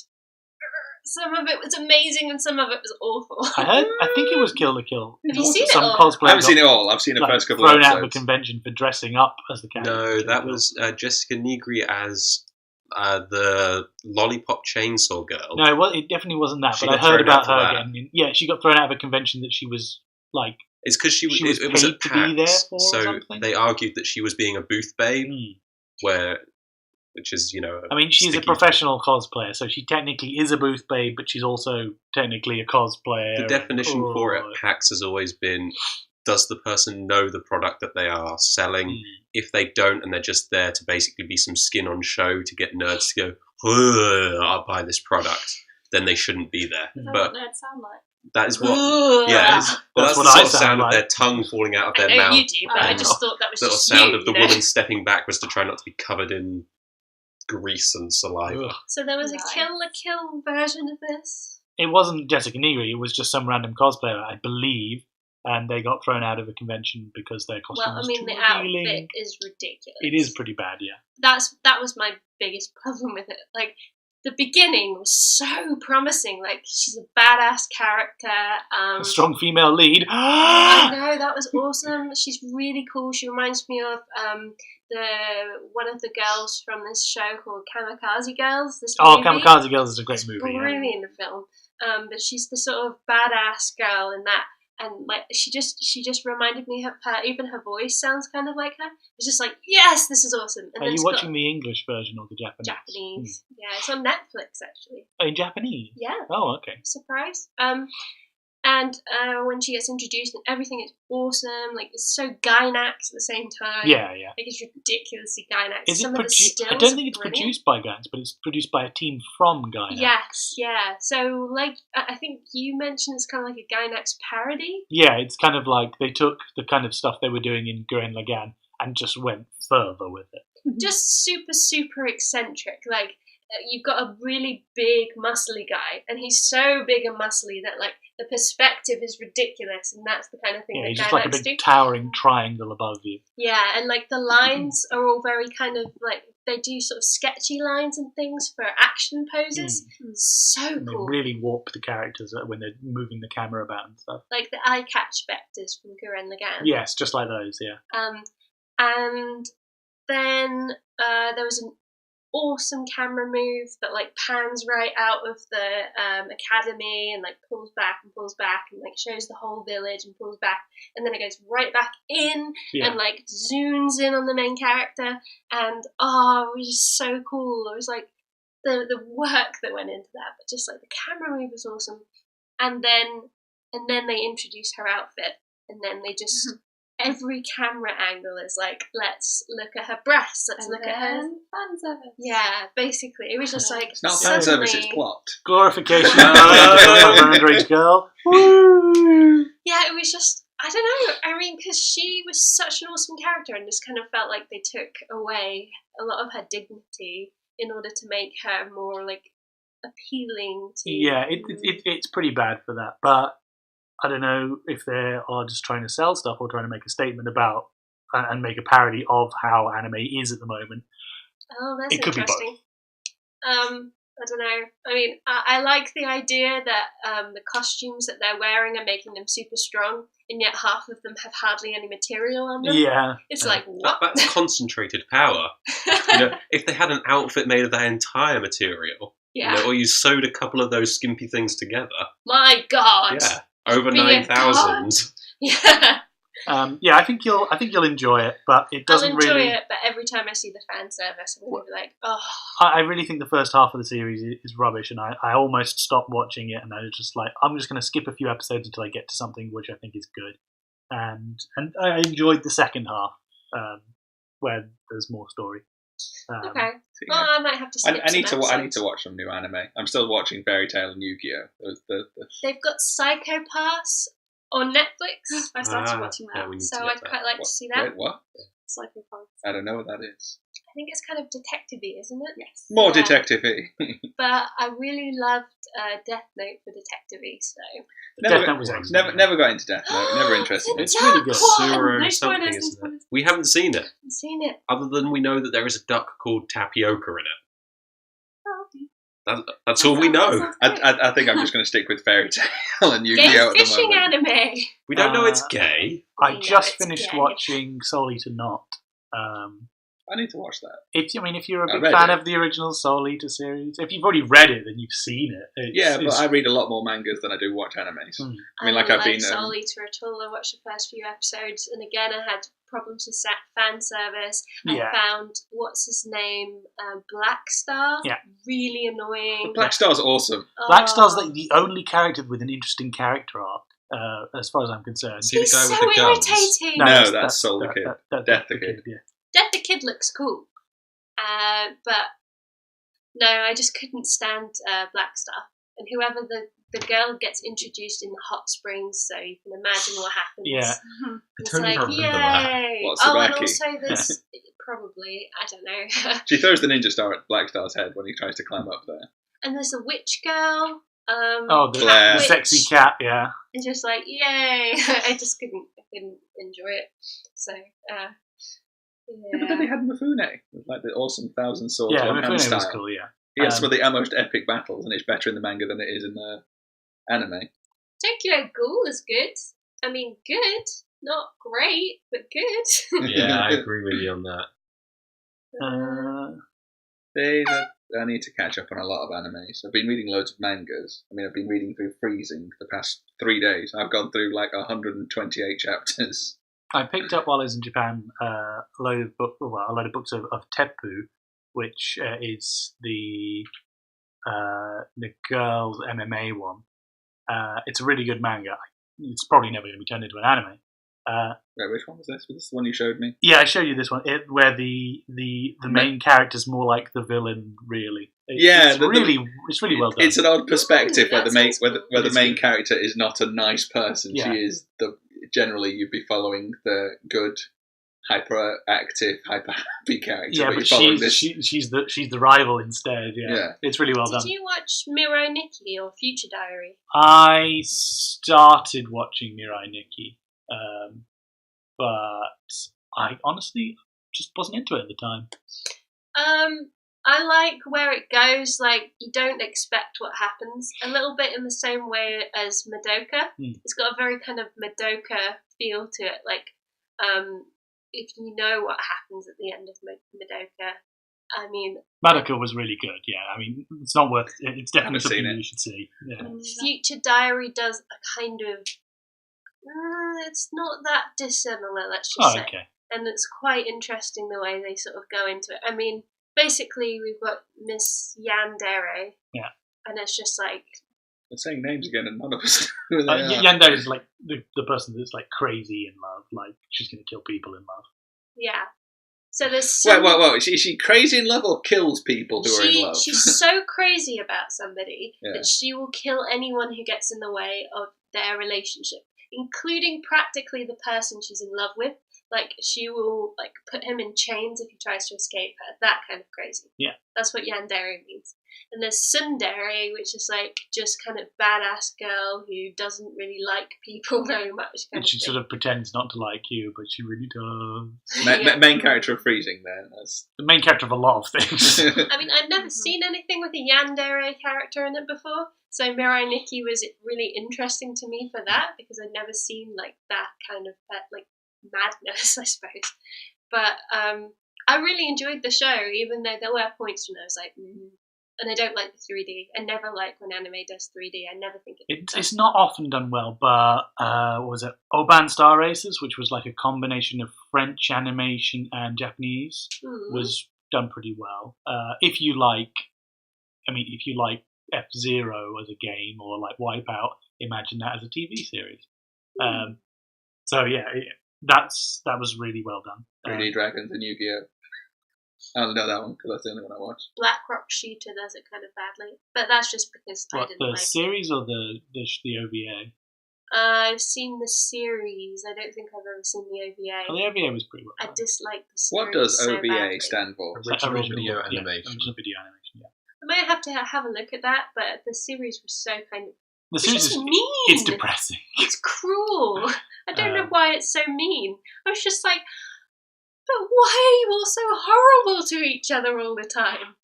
some of it was amazing and some of it was awful. I think it was Kill la Kill. Have you seen it Some all? cosplay I haven't seen got, it all. I've seen the like, first couple of thrown out of a episodes. convention for dressing up as the character. No, that was Jessica Nigri as the Lollipop Chainsaw Girl. No, it definitely wasn't that. She But I got heard thrown out about for her that. again. Yeah, she got thrown out of a convention that she was like. It's because she was She it was was at paid to be there PAX, for or so something? they argued that she was being a booth babe, where which is, I mean, she's a sticky professional cosplayer, so she technically is a booth babe, but she's also technically a cosplayer. The definition for it at PAX has always been, does the person know the product that they are selling? If they don't, and they're just there to basically be some skin on show to get nerds to go, I'll buy this product, then they shouldn't be there. Is that But what nerds sound like? that is what, that's what the I sort of sound sound like. of their tongue falling out of I their know mouth. you do, but I just thought that was The little just sound you, of the you know? woman stepping backwards to try not to be covered in grease and saliva. Ugh. So there was a Nice. kill version of this. It wasn't Jessica Neri, it was just some random cosplayer, I believe, and they got thrown out of a convention because their costume Well, I was mean, too the revealing. outfit is ridiculous. It is pretty bad, yeah. That was my biggest problem with it. Like, the beginning was so promising. Like, she's a badass character. A strong female lead. I know, that was awesome. She's really cool. She reminds me of one of the girls from this show called Kamikaze Girls. This Oh, movie. Kamikaze Girls is a great movie. Yeah. Brilliant film. But she's the sort of badass girl in that, and like she just reminded me of her. Even her voice sounds kind of like her. It's just like, yes, this is awesome. And Are then you it's watching got the English version or the Japanese? Japanese? Yeah, it's on Netflix actually. In Japanese? Yeah, Oh, okay. surprise. And when she gets introduced and everything is awesome. Like, it's so Gynax at the same time. Yeah. Like, it's ridiculously Gynax. Is it Some of the stills I don't think are it's brilliant. produced by Gynax, but it's produced by a team from Gynax. Yes, yeah. So, like, I think you mentioned it's kind of like a Gynax parody. Yeah, it's kind of like they took the kind of stuff they were doing in Gurren Lagann and just went further with it. Just super, super eccentric. Like, you've got a really big, muscly guy, and he's so big and muscly that, like, the perspective is ridiculous, and that's the kind of thing Yeah, that he's just like a Gynax big do. towering triangle above you. Yeah, and, like, the lines are all very kind of, like, they do sort of sketchy lines and things for action poses. So And they cool. really warp the characters when they're moving the camera about and stuff. Like the eye catch vectors from Gurren Lagann. Yes, just like those, yeah. And then there was an awesome camera move that like pans right out of the academy and like pulls back and like shows the whole village and pulls back, and then it goes right back in and like zooms in on the main character, and it was just so cool. It was like the work that went into that, but just like the camera move was awesome. And then they introduce her outfit, and then they just every camera angle is like, let's look at her breasts, let's look at her. Fan service. Yeah, basically, it was just like It's not fan suddenly- service, it's plot. Glorification of an underage girl. Woo! Yeah, it was just, I don't know. I mean, because she was such an awesome character, and just kind of felt like they took away a lot of her dignity in order to make her more like appealing to. Yeah, it's pretty bad for that, but I don't know if they are just trying to sell stuff or trying to make a statement about and make a parody of how anime is at the moment. Oh, that's It could be both. interesting. I don't know. I mean, I like the idea that the costumes that they're wearing are making them super strong, and yet half of them have hardly any material on them. Yeah. It's like, what? That's concentrated power. If they had an outfit made of that entire material, Yeah. or you sewed a couple of those skimpy things together, My God. yeah, over Be a 9,000. Yeah. Yeah, I think you'll enjoy it, but it I'll doesn't enjoy really. it, but every time I see the fan service, I'm going to be like, oh. I really think the first half of the series is rubbish, and I almost stopped watching it, and I was just like, I'm just going to skip a few episodes until I get to something which I think is good, and I enjoyed the second half, where there's more story. Okay. Well, I might have to skip I need some to episodes. watch some new anime. I'm still watching Fairy Tail and Yu-Gi-Oh. They've got Psycho Pass on Netflix, I started watching that. Yeah, we need so to I'd get that. quite like to see that. Wait, what? It's like a fun. I don't know what that is. I think it's kind of detective-y, isn't it? Yes. More Yeah. detective-y. But I really loved Death Note for detective-y, so... Death Note was excellent. Never got into Death Note. Never interested. It's really good. Suro No something, spoilers, no isn't it? spoilers. We haven't seen it, I haven't seen it. other than we know that there is a duck called Tapioca in it. Oh, okay. That's all we know. That sounds great. I think I'm just going to stick with Fairy Tail and Gay Yu-Gi-Oh at the fishing moment. anime! We don't know it's gay. I No, just it's finished gay. watching Soul Eater Not, I need to watch that. If you're a I big read fan it. of the original Soul Eater series, if you've already read it, then you've seen it. But I read a lot more mangas than I do watch animes. Mm. I mean, I like didn't I've been. Soul Eater at all. I watched the first few episodes, and again, I had problems with fan service. Yeah. I found what's his name, Black Star. Yeah. Really annoying. Black Star's awesome. Black Star's Oh, the only character with an interesting character arc, as far as I'm concerned. See the he's guy so with the guns? irritating. No, that's Soul the Kid. Death the Kid. Yeah. Death the Kid looks cool, but no, I just couldn't stand Black Star. And whoever the girl gets introduced in the hot springs, so you can imagine what happens. Yeah. I It's don't like, even remember that. yay! What, Oh, and Tsubaki? also there's probably, I don't know. She throws the ninja star at Black Star's head when he tries to climb up there. And there's a witch girl. The Claire. sexy cat, yeah. It's just like, yay! I just couldn't enjoy it. So, Yeah, but then they had Mifune, with like the awesome Thousand Swords Yeah, one hand Mifune style. was cool, yeah. He has some of the most epic battles, and it's better in the manga than it is in the anime. Tokyo Ghoul is good. I mean, good. Not great, but good. Yeah, I agree with you on that. I need to catch up on a lot of animes. I've been reading loads of mangas. I mean, I've been reading through Freezing the past 3 days. I've gone through like 128 chapters. I picked up while I was in Japan a load of books of Teppu, which is the girls' MMA one. It's a really good manga. It's probably never going to be turned into an anime. Wait, which one was this? Was this the one you showed me? Yeah, I showed you this one, where the main character's more like the villain, really. It's really well done. It's an odd perspective where that the main sounds cool. where the main character is not a nice person. Yeah. She is generally you'd be following the good, hyperactive, hyper happy character. Yeah, but but you're following she's the rival instead. Yeah. It's really well Did done. you watch Mirai Nikki or Future Diary? I started watching Mirai Nikki, but I honestly just wasn't into it at the time. I like where it goes. Like, you don't expect what happens. A little bit in the same way as Madoka. It's got a very kind of Madoka feel to it. Like, if you know what happens at the end of Madoka, I mean, Madoka was really good. Yeah, I mean, it's not worth. It's definitely Haven't seen something it. you should see. Yeah. Future Diary does a kind of. It's not that dissimilar, let's just say. Okay. And it's quite interesting the way they sort of go into it. I mean, basically, we've got Miss Yandere. Yeah. And it's just like. We're saying names again, and none of us know who they are. Yandere is like the person that's like crazy in love. Like she's going to kill people in love. Yeah. So there's some, Wait. Is she crazy in love or kills people who are in love? She's so crazy about somebody Yeah. that she will kill anyone who gets in the way of their relationship, including practically the person she's in love with. Like, she will like put him in chains if he tries to escape her. That kind of crazy. Yeah. That's what yandere means. And there's tsundere, which is like just kind of badass girl who doesn't really like people very much. And she sort of pretends not to like you, but she really does. Yeah. Main character of Freezing, then. That's... The main character of a lot of things. I mean, I'd never seen anything with a yandere character in it before, so Mirai Nikki was really interesting to me for that, because I'd never seen like that kind of like madness, I suppose. But I really enjoyed the show, even though there were points when I was like, and I don't like the 3D. I never like when anime does 3D. I never think It's not often done well, but what was it? Oban Star Races, which was like a combination of French animation and Japanese, was done pretty well. If you like F-Zero as a game or like Wipeout, imagine that as a TV series. So yeah, that was really well done. 3D Dragons and Yu-Gi-Oh! I only know that one because that's the only one I watched. Black Rock Shooter does it kind of badly, but that's just because I What, didn't the like series or the OVA? I've seen the series. I don't think I've ever seen the OVA. Well, the OVA was pretty well I done. dislike the series. What does so OVA badly. stand for? Original video yeah, animation. original video animation. Yeah. I might have to have a look at that, but the series was so kind of. The It's series just is mean. it's depressing. It's cruel. I don't know why it's so mean. I was just like, but why are you all so horrible to each other all the time?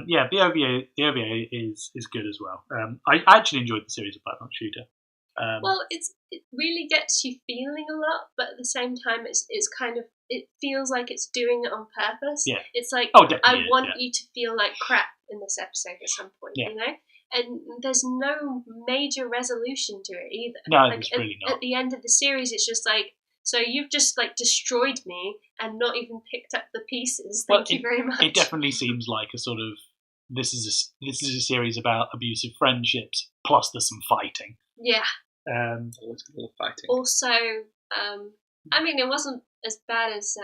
Yeah, the OVA is good as well. I actually enjoyed the series of Black Rock Shooter. Well, it really gets you feeling a lot, but at the same time, it's kind of it feels like it's doing it on purpose. Yeah. It's like, Oh, definitely. I want you to feel like crap in this episode at some point, Yeah. you know? And there's no major resolution to it either. No, like, it's really not. At the end of the series, it's just like, so you've just like destroyed me and not even picked up the pieces. Thank you very much. It definitely seems like a sort of this is a series about abusive friendships plus there's some fighting. Yeah. Always a little fighting. Also, I mean, it wasn't as bad as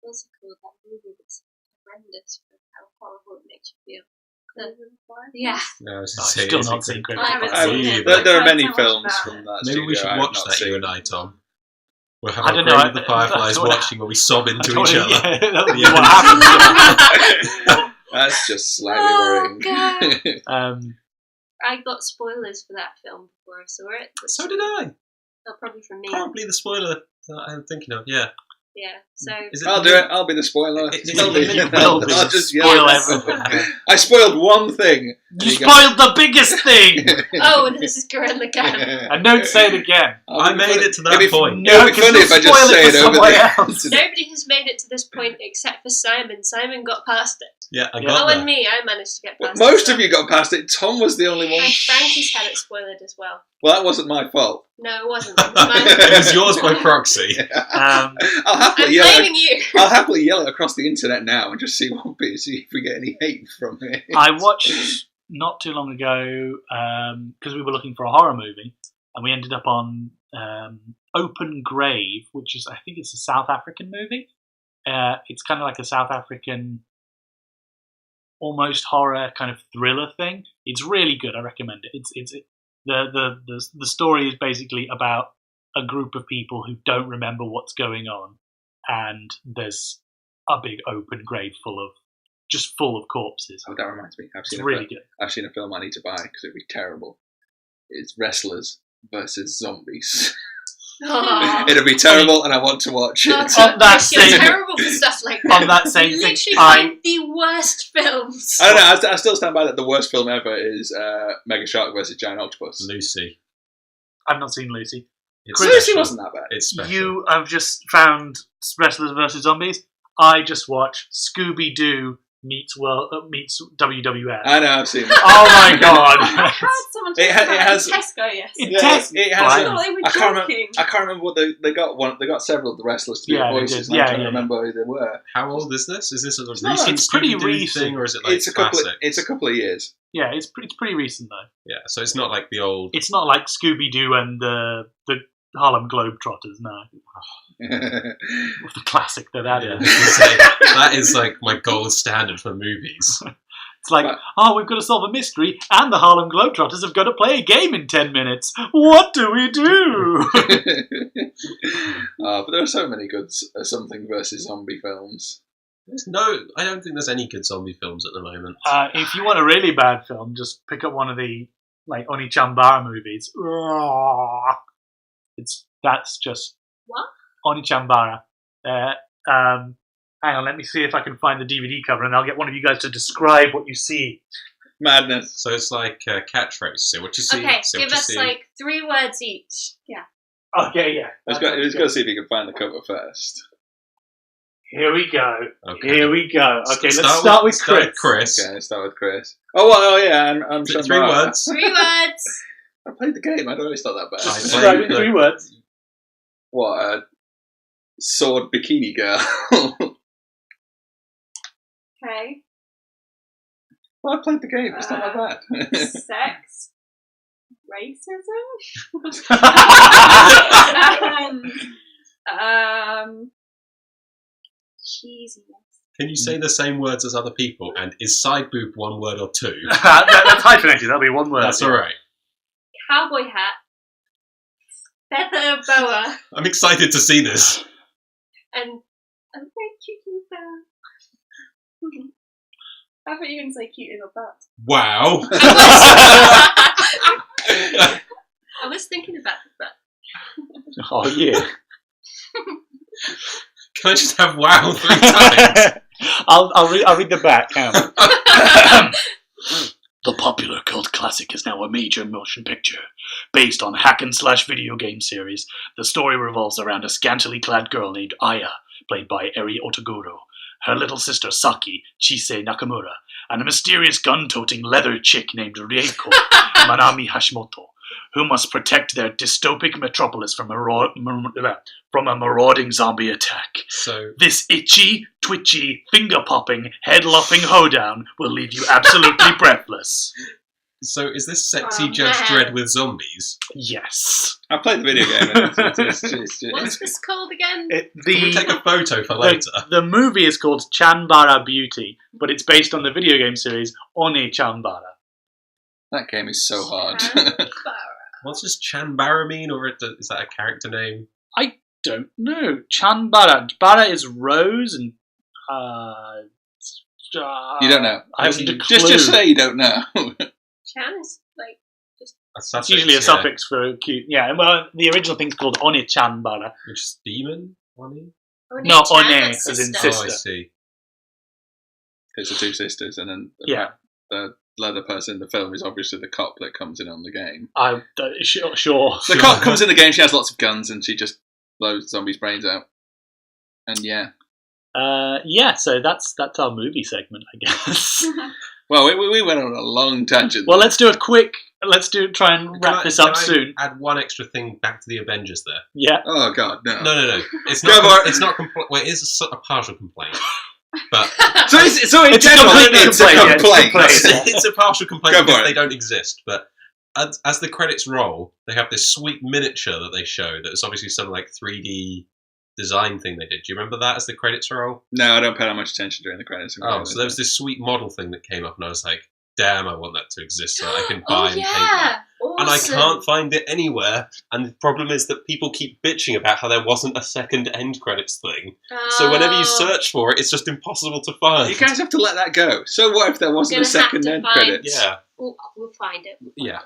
what's it called, that movie that's horrendous for how horrible it makes you feel. Yeah. No, I was I've saying, still is not it- seen Great I haven't British seen Bake it. Off. There are I've many heard so much films about from it. that Maybe studio we should I've watch not that, seen. you and I, Tom. We'll have I a don't Grave know, of the I- Fireflies that's what- watching where we sob into I each don't- other. yeah, that'll be Yeah. what happens. That's just slightly Oh, worrying. God. I got spoilers for that film before I saw it. So did I. Not probably from me. Probably the spoiler that I'm thinking of, yeah. Yeah. So Is it I'll do it. I'll be the spoiler. It Tell me. will be. I'll just Spoil yell. everything. I spoiled one thing. You spoiled the biggest thing! oh, and this is Gorilla Gun. And don't say it again. I made it to that It'd be- point. It would be because funny you'll if I spoil just say for it over someone the else. Nobody has made it to this point except for Simon. Simon got past it. Yeah, I Yeah. got Oh, that. and me, I managed to get Well, past it. most of you got past it. Tom was the only one. And Frankie's had it spoiled as well. Well, that wasn't my fault. No, it wasn't. It was mine. It was yours by proxy. Um, I'll happily I'm yell. blaming you. I'll happily yell it across the internet now and just see if we get any hate from it. I watched not too long ago because we were looking for a horror movie, and we ended up on Open Grave, which is I think it's a South African movie. It's kind of like a South African almost horror kind of thriller thing. It's really good. I recommend it. The story is basically about a group of people who don't remember what's going on, and there's a big open grave full of corpses. Oh, that reminds me. It's really good. I've seen a film I need to buy because it'd be terrible. It's Wrestlers versus Zombies. Oh. It'll be terrible, and I want to watch it. Oh, On that Chris, you're same- terrible for stuff like that. On that same you thing, literally I find the worst films. I don't know. I still stand by that. The worst film ever is Mega Shark versus Giant Octopus. Lucy. I've not seen Lucy. It's Chris, Lucy special. wasn't that bad. It's special. You have just found Wrestlers vs Zombies. I just watched Scooby Doo meets WWF. I know. I've seen it. Oh my god! I heard someone It talking about has- it in Tesco yesterday. It has- it I has. thought they were I can't joking. I can't remember what they got. They got several of the wrestlers to do Yeah, they voices. did. And I'm Yeah, trying to yeah. remember who they were. How old is this? Is this a not- recent it's pretty Scooby-Doo recent. thing, or is it like It's a couple. classic? It's a couple of years. Yeah, it's pretty recent though. Yeah, so it's not like the old. It's not like Scooby Doo and the Harlem Globetrotters. No, the classic that Yeah, is. I was gonna say, that is like my gold standard for movies. It's like, we've got to solve a mystery, and the Harlem Globetrotters have got to play a game in 10 minutes. What do we do? But there are so many good something versus zombie films. I don't think there's any good zombie films at the moment. If you want a really bad film, just pick up one of the like Oni-chan-bara movies. That's just What? Oni-chan-bara. Hang on, let me see if I can find the DVD cover, and I'll get one of you guys to describe what you see. Madness. So it's like catchphrase. Say what you see. Okay, say give what you us see. like 3 words each. Okay, yeah. Let's go see if you can find the cover first. Here we go. Okay. Here we go. Okay, let's Start start with start Chris. Chris. Okay, let's start with Chris. Oh yeah, I'm Three Shambara. words. 3 words. I played the game. I don't know it's not that bad. I Describe played in 3 words. What? Sword bikini girl. Okay. Well, I played the game. It's not that bad. Sex. Racism. and cheesiness. Can you say the same words as other people? And is side boob one word or two? That's hyphenated. That'll be one word. That's all right. Cowboy hat. Feather boa. I'm excited to see this. And a very cute little boa. I thought you were going to say cute little butt. Wow. I was thinking about the butt. Oh, yeah. Can I just have wow 3 times? I'll read the back. Hang on. The popular cult classic is now a major motion picture. Based on hack and slash video game series, the story revolves around a scantily clad girl named Aya, played by Eri Otoguro, her little sister Saki, Chise Nakamura, and a mysterious gun-toting leather chick named Reiko Manami Hashimoto, who must protect their dystopic metropolis from a marauding zombie attack. So This itchy, twitchy, finger-popping, head-lopping hoedown will leave you absolutely breathless. So is this sexy Oh, Judge man. Dredd with zombies? Yes. I played the video game. And it's What's this called again? Can we take a photo for later? The movie is called Chanbara Beauty, but it's based on the video game series One Chanbara. that game is so hard. What does Chanbara mean, or is that a character name? Don't know. Chanbara. Bara is rose, and You don't know. I haven't a clue. Just say you don't know. Chan is like A It's suffix, usually a yeah. suffix for a cute. Yeah, well, the original thing's called One Chanbara. Which is demon? Oni? No, Chan, One, that's as in sister. Oh, sister. I see. It's the two sisters, and then Yeah. the leather person in the film is obviously the cop that comes in on the game. Sure. The cop comes in the game. She has lots of guns, and she just blows zombies' brains out. And yeah, So that's our movie segment, I guess. well, we went on a long tangent. Well, let's try and wrap this up Can I soon. add one extra thing back to the Avengers there. Yeah. Oh God, no. No. It's Go not. for it. It's not. Well, it is a partial complaint, but So in It's a general, complete it's a complaint, yeah, it's a complaint. complaint. it's a partial complaint Go for because it. they don't exist. But as the credits roll, they have this sweet miniature that they show that is obviously some like 3D design thing they did. Do you remember that as the credits roll? No, I don't pay that much attention during the credits. Oh, so there was this sweet model thing that came up, and I was like, damn, I want that to exist so I can buy Oh and paint that. yeah, And I awesome. can't find it anywhere. And the problem is that people keep bitching about how there wasn't a second end credits thing. So whenever you Oh. search for it, it's just impossible to find. You guys have to let that go. So what if there wasn't a Gonna have second to end find- credits? Yeah, We'll find it. yeah.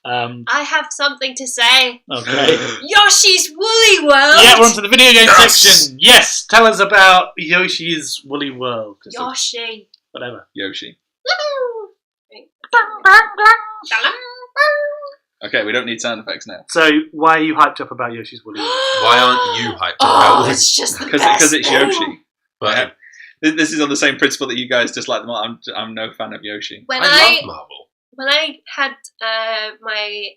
I have something to say. Okay. Yoshi's Woolly World. Yeah, we're on to the video game Yes! section. Yes, tell us about Yoshi's Woolly World. Yoshi. Whatever. Yoshi. Woohoo! Okay, we don't need sound effects now. So, why are you hyped up about Yoshi's Woolly World? Why aren't you hyped Oh, about it's just the Because best it's thing. Yoshi. But This is on the same principle that you guys dislike them all. I'm no fan of Yoshi. When I love Marvel. when I had my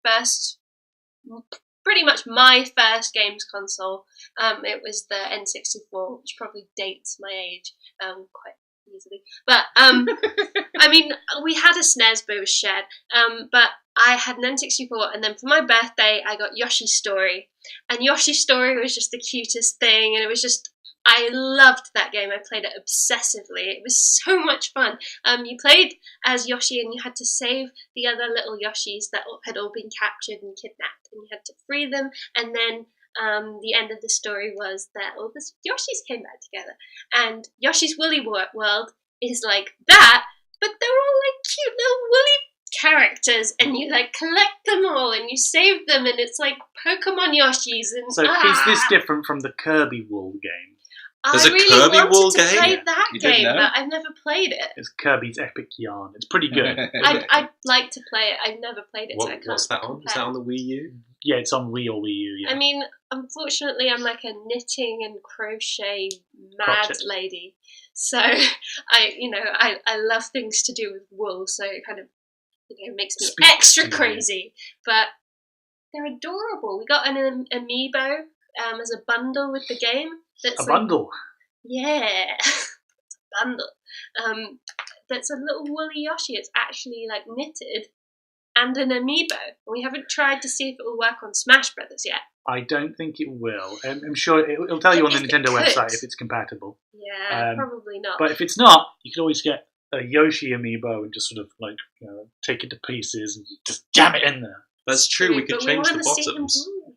first, pretty much my first games console, it was the N64, which probably dates my age quite easily. But I mean, we had a SNES, but it was shared. But I had an N64, and then for my birthday, I got Yoshi's Story, and Yoshi's Story was just the cutest thing, and it was just. I loved that game. I played it obsessively. It was so much fun. You played as Yoshi and you had to save the other little Yoshis that had all been captured and kidnapped, and you had to free them. And then the end of the story was that all the Yoshis came back together. And Yoshi's Woolly World is like that, but they're all like cute little woolly characters, and you like collect them all and you save them, and it's like Pokemon Yoshis. And So, is this different from the Kirby Wool game? There's I a really Kirby wanted Wool to game? play that You didn't game, know? but I've never played it. It's Kirby's Epic Yarn. It's pretty good. I'd like to play it. I've never played it, so I can't. What's that on? Is that on the Wii U? Yeah, it's on Wii or Wii U, yeah. I mean, unfortunately, I'm like a knitting and crochet mad Crochet. lady, so I love things to do with wool, so it kind of makes me Speaks extra to you. crazy. But they're adorable. We got an amiibo as a bundle with the game. That's A bundle. Yeah, it's a bundle. That's a little woolly Yoshi. It's actually like knitted and an amiibo. We haven't tried to see if it will work on Smash Brothers yet. I don't think it will. I'm sure it'll tell you on the If it Nintendo could. website if it's compatible. Yeah, probably not. But if it's not, you can always get a Yoshi amiibo and just sort of like take it to pieces and just jam it in there. That's true. We could But change the wanna see him bottoms. move.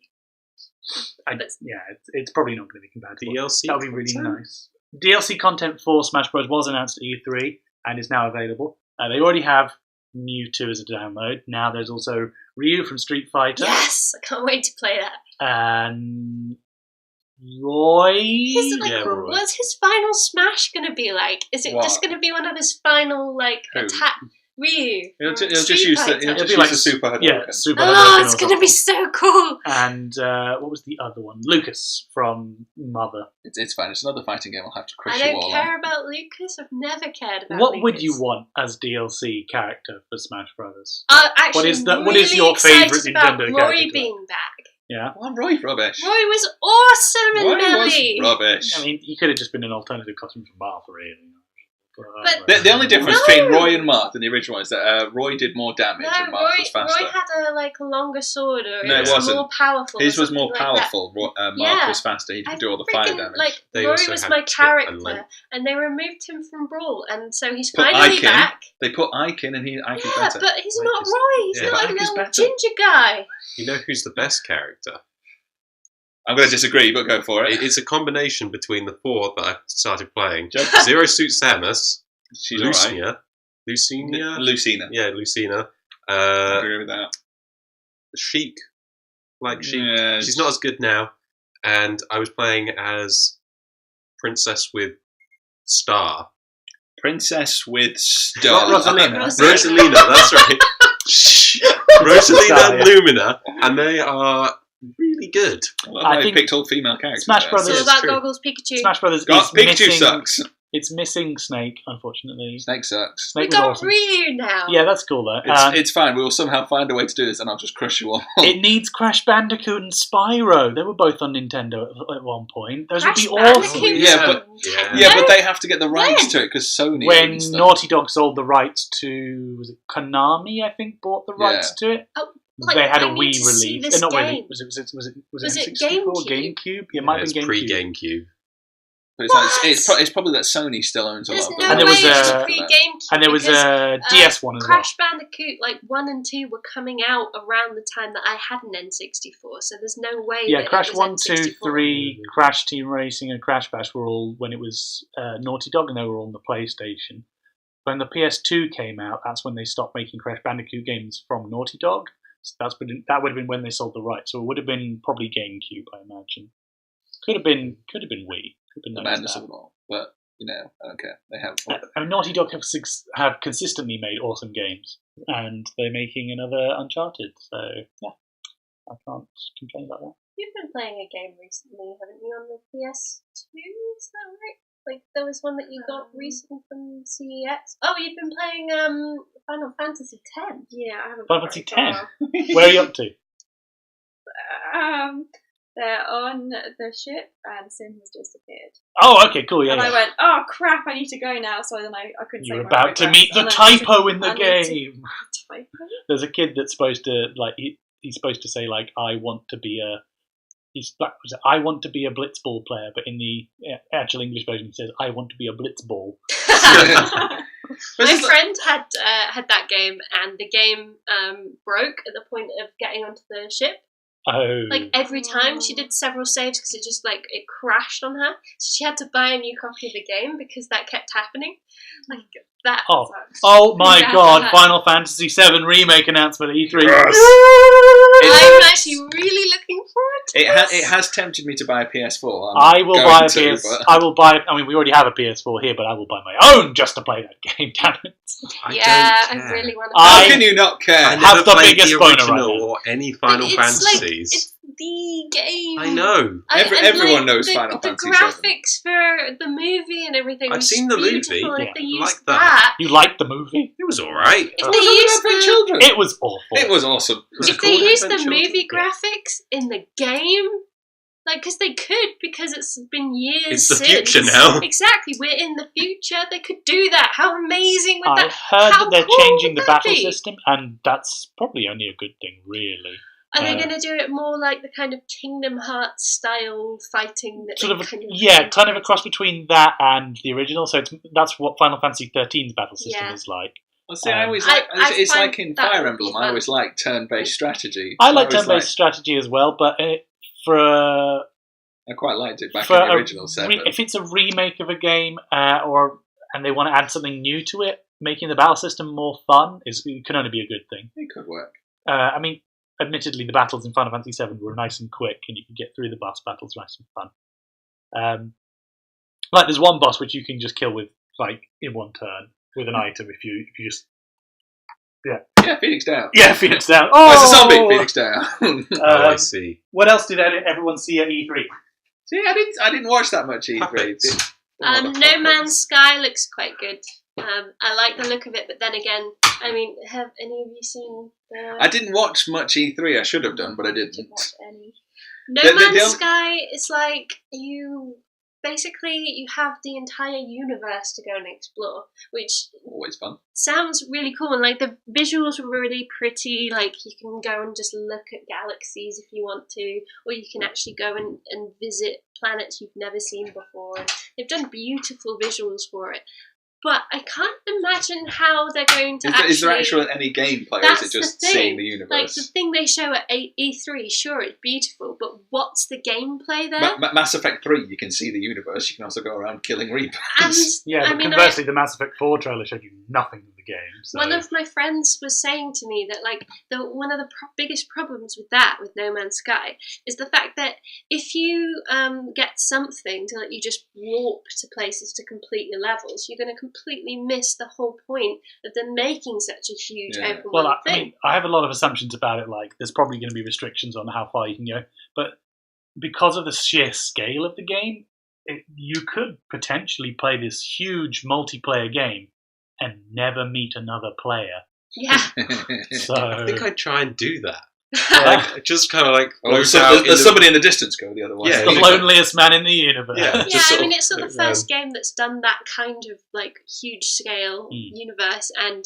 It's probably not going to be compatible. DLC. That would be really content? nice. DLC content for Smash Bros. Was announced at E3 and is now available. They already have Mewtwo as a download. Now there's also Ryu from Street Fighter Yes, I can't wait to play that. and Roy. Roy. What's his final Smash going to be like? Is it just What? going to be one of his final Who? attack Ryu. He'll from just Street use the Fighter. he'll It'll just be use like the Super Hadouken. Yeah, Super Oh, Hadouken it's or gonna be something. so cool. And what was the other one? Lucas from Mother. It's fine. It's another fighting game. I'll have to crush I you don't all care on. about Lucas. I've never cared about What Lucas. would you want as DLC character for Smash Brothers? Actually, what is your excited favourite about Nintendo Roy character? being back. Yeah. Oh, Roy rubbish. Roy was awesome in Roy Melee. was rubbish. I mean, he could have just been an alternative costume from Marth, really. But- The only difference No. between Roy and Marth in the original is that Roy did more damage No, and Marth was faster. Roy had a longer sword, or No, it it was wasn't. more powerful. His or was more something like that. powerful. Marth Yeah. was faster. He I could do all the fire freaking, damage. Like, They Rory also was had my tip and character, length. and they removed him from Brawl, and so he's Put finally Ike in. back. They put Ike in and Ike is Yeah, better. but he's Ike not is- Roy. He's yeah, not a Ike is little better. ginger guy. You know who's the best character? I'm going to disagree, but go for it. It's a combination between the four that I've started playing. Joe? Zero Suit Samus, She's alright. Lucina, Lucina. yeah, Lucina, I agree with that. Sheik, like Sheik. Yeah, She's not as good now, and I was playing as Princess with Star. Princess with Star. Rosalina. Rosalina, that's right. Rosalina Star, and yeah. Lumina, and they are really good. I love I how they think picked all female characters. Smash there. Brothers- It's all it's about true. Goggles Pikachu. Smash Brothers God, is Pikachu missing. sucks. It's missing Snake, unfortunately. Snake sucks. We Snake was got awesome. Ryu now. Yeah, that's cool though. It's fine. We will somehow find a way to do this, and I'll just crush you all. It needs Crash Bandicoot and Spyro. They were both on Nintendo at one point. Those Crash would be awesome. Bandicoot Yeah, was but- on Yeah. Nintendo. Yeah, but they have to get the rights When? to it because Sony When owns them. Naughty Dog sold the rights to, was it Konami? I think bought the rights to it. Oh, like, They had a I need Wii to see release. this Not game. really. Was it Was it N64 or GameCube? GameCube? Yeah, it might have it's been pre GameCube. GameCube. But What? it's probably that Sony still owns a There's lot of no them. And there way was, it's uh, pre-GameCube. And there was because, a DS one as well. Crash Bandicoot, like 1 and 2, were coming out around the time that I had an N64, so there's no way Yeah, that Crash it was 1, 2, N64. 3, Crash Team Racing, and Crash Bash were all when it was Naughty Dog, and they were all on the PlayStation. When the PS2 came out, that's when they stopped making Crash Bandicoot games from Naughty Dog. So that would have been when they sold the rights. So it would have been probably GameCube, I imagine. Could have been Wii. Could have been The known as madness that. of it all. But, I don't care. They have. I mean, Naughty Dog have consistently made awesome games, and they're making another Uncharted. So yeah, I can't complain about that. You've been playing a game recently, haven't you, on the PS2? Is that right? Like, there was one that you got recently from CEX. Oh, you've been playing Final Fantasy X. Yeah, I haven't. Final got Fantasy very X. far. Where are you up to? They're on the ship, and Sim has just appeared. Oh, okay, cool. Yeah, And I yeah. went, oh crap, I need to go now. So then I couldn't. You're say my about to progress, meet the and I need to- typo in the I need to- game. Typo? There's a kid that's supposed to he's supposed to say like I want to be a I want to be a blitzball player, but in the actual English version he says I want to be a blitzball. My friend had that game, and the game broke at the point of getting onto the ship. Oh, Like every time she did several saves because it just like it crashed on her. So she had to buy a new copy of the game because that kept happening. Like that. Oh. sucks. oh my Yeah. God! Final Fantasy VII remake announcement at E3. I'm actually really looking forward to It has tempted me to buy a PS4. I will buy a going to, PS. but- I will buy. I mean, we already have a PS4 here, but I will buy my own just to play that game. Damn it! I don't care. really want to. How I- can you not care? I have never the played biggest the boner original right now. or any Final Fantasies. It's the game. I know. Everyone knows Final the Fantasy graphics for the movie and everything. I've was seen the beautiful, movie. and if Yeah. they I used like that. You liked the movie? It was alright. if It they was used for children. It was awful. It was awesome. Was if it they called used the Advent movie Children? graphics in the game, like, because they could, because it's been years It's the since. future now. Exactly, we're in the future. They could do that. How amazing would I that? heard how that they're cool changing would the that battle be? system, and that's probably only a good thing, really. Are they Uh, going to do it more like the kind of Kingdom Hearts style fighting that Sort they of, kind of a cross between that and the original. So that's what Final Fantasy XIII's battle system Yeah. is like. Well, see, I always I- like. I It's find like in that Fire would be Emblem. I fun. always like turn-based strategy. I So like always turn-based strategy as well, but for a I quite liked it back for in the a original 7. if it's a remake of a game, and they want to add something new to it, making the battle system more fun it can only be a good thing. It could work. I mean, admittedly, the battles in Final Fantasy VII were nice and quick, and you could get through the boss battles nice and fun. Like there's one boss which you can just kill with in one turn with an item if you just Yeah, Phoenix Down. Yeah, Phoenix Down. Oh, Oh, it's a zombie. Phoenix Down. I see. What else did everyone see at E3? See, I didn't watch that much E3. Puppets. No Man's Sky looks quite good. I like the look of it, but then again, I mean, have any of you seen the... I didn't watch much E3. I should have done, but I didn't. Didn't watch any. No Man's Sky is like you have the entire universe to go and explore, which Always fun. sounds really cool, and like the visuals were really pretty. Like you can go and just look at galaxies if you want to, or you can actually go and visit planets you've never seen before. And they've done beautiful visuals for it. But I can't imagine how they're going to Is there actually any gameplay, or is it just seeing the universe? Like, the thing they show at E3, sure, it's beautiful, but what's the gameplay there? Mass Effect 3, you can see the universe. You can also go around killing Reapers. And, Yeah, but conversely, the Mass Effect 4 trailer showed you nothing of the game. So. one of my friends was saying to me that, like, one of the biggest problems with No Man's Sky, is the fact that if you get something to let you just warp to places to complete your levels, you're going to completely miss the whole point of them making such a huge open world thing. I mean, I have a lot of assumptions about it. Like, there's probably going to be restrictions on how far you can go, but because of the sheer scale of the game, you could potentially play this huge multiplayer game and never meet another player. Yeah. So I think I'd try and do that. Yeah. Like, just kind of like There's somebody in the distance go the other way. Yeah, the loneliest man in the universe. Yeah. Yeah, Just I sort mean, of, it's not the first game that's done that kind of like huge scale universe, and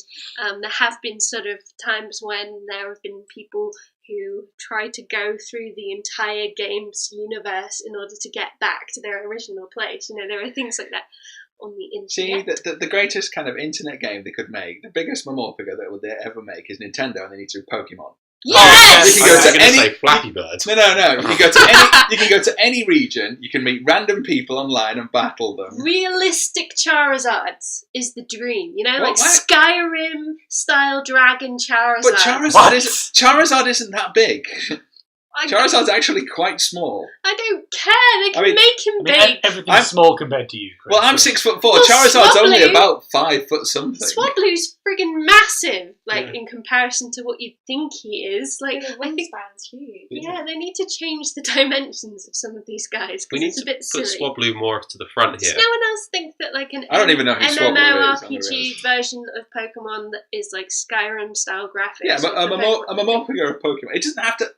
there have been sort of times when there have been people who try to go through the entire game's universe in order to get back to their original place. You know, there are things like that on the internet. See, the greatest kind of internet game they could make, the biggest mamorphica that they ever make is Nintendo, and they need to do Pokemon. Yes! You can go to any. Say Flappy Bird. No. You can go to any. You can go to any region. You can meet random people online and battle them. Realistic Charizards is the dream, you know, What? Skyrim style dragon Charizard. But Charizard isn't that big. Charizard's actually quite small. I don't care. They can make him big. Everything's small compared to you, Chris. Well, I'm 6'4". Well, Charizard's only Swablu- about 5 foot something. Swablu's friggin' massive, in comparison to what you'd think he is. Like, The I think, wingspan's huge. yeah, they need to change the dimensions of some of these guys. We need it's a to bit put silly. Swablu more to the front Does here. no one else think that like an I don't even know who Swablu is, I'm MMORPG version of Pokemon that is like Skyrim style graphics? Yeah, but with the Pokemon a mamorphica of Pokemon. It doesn't have to.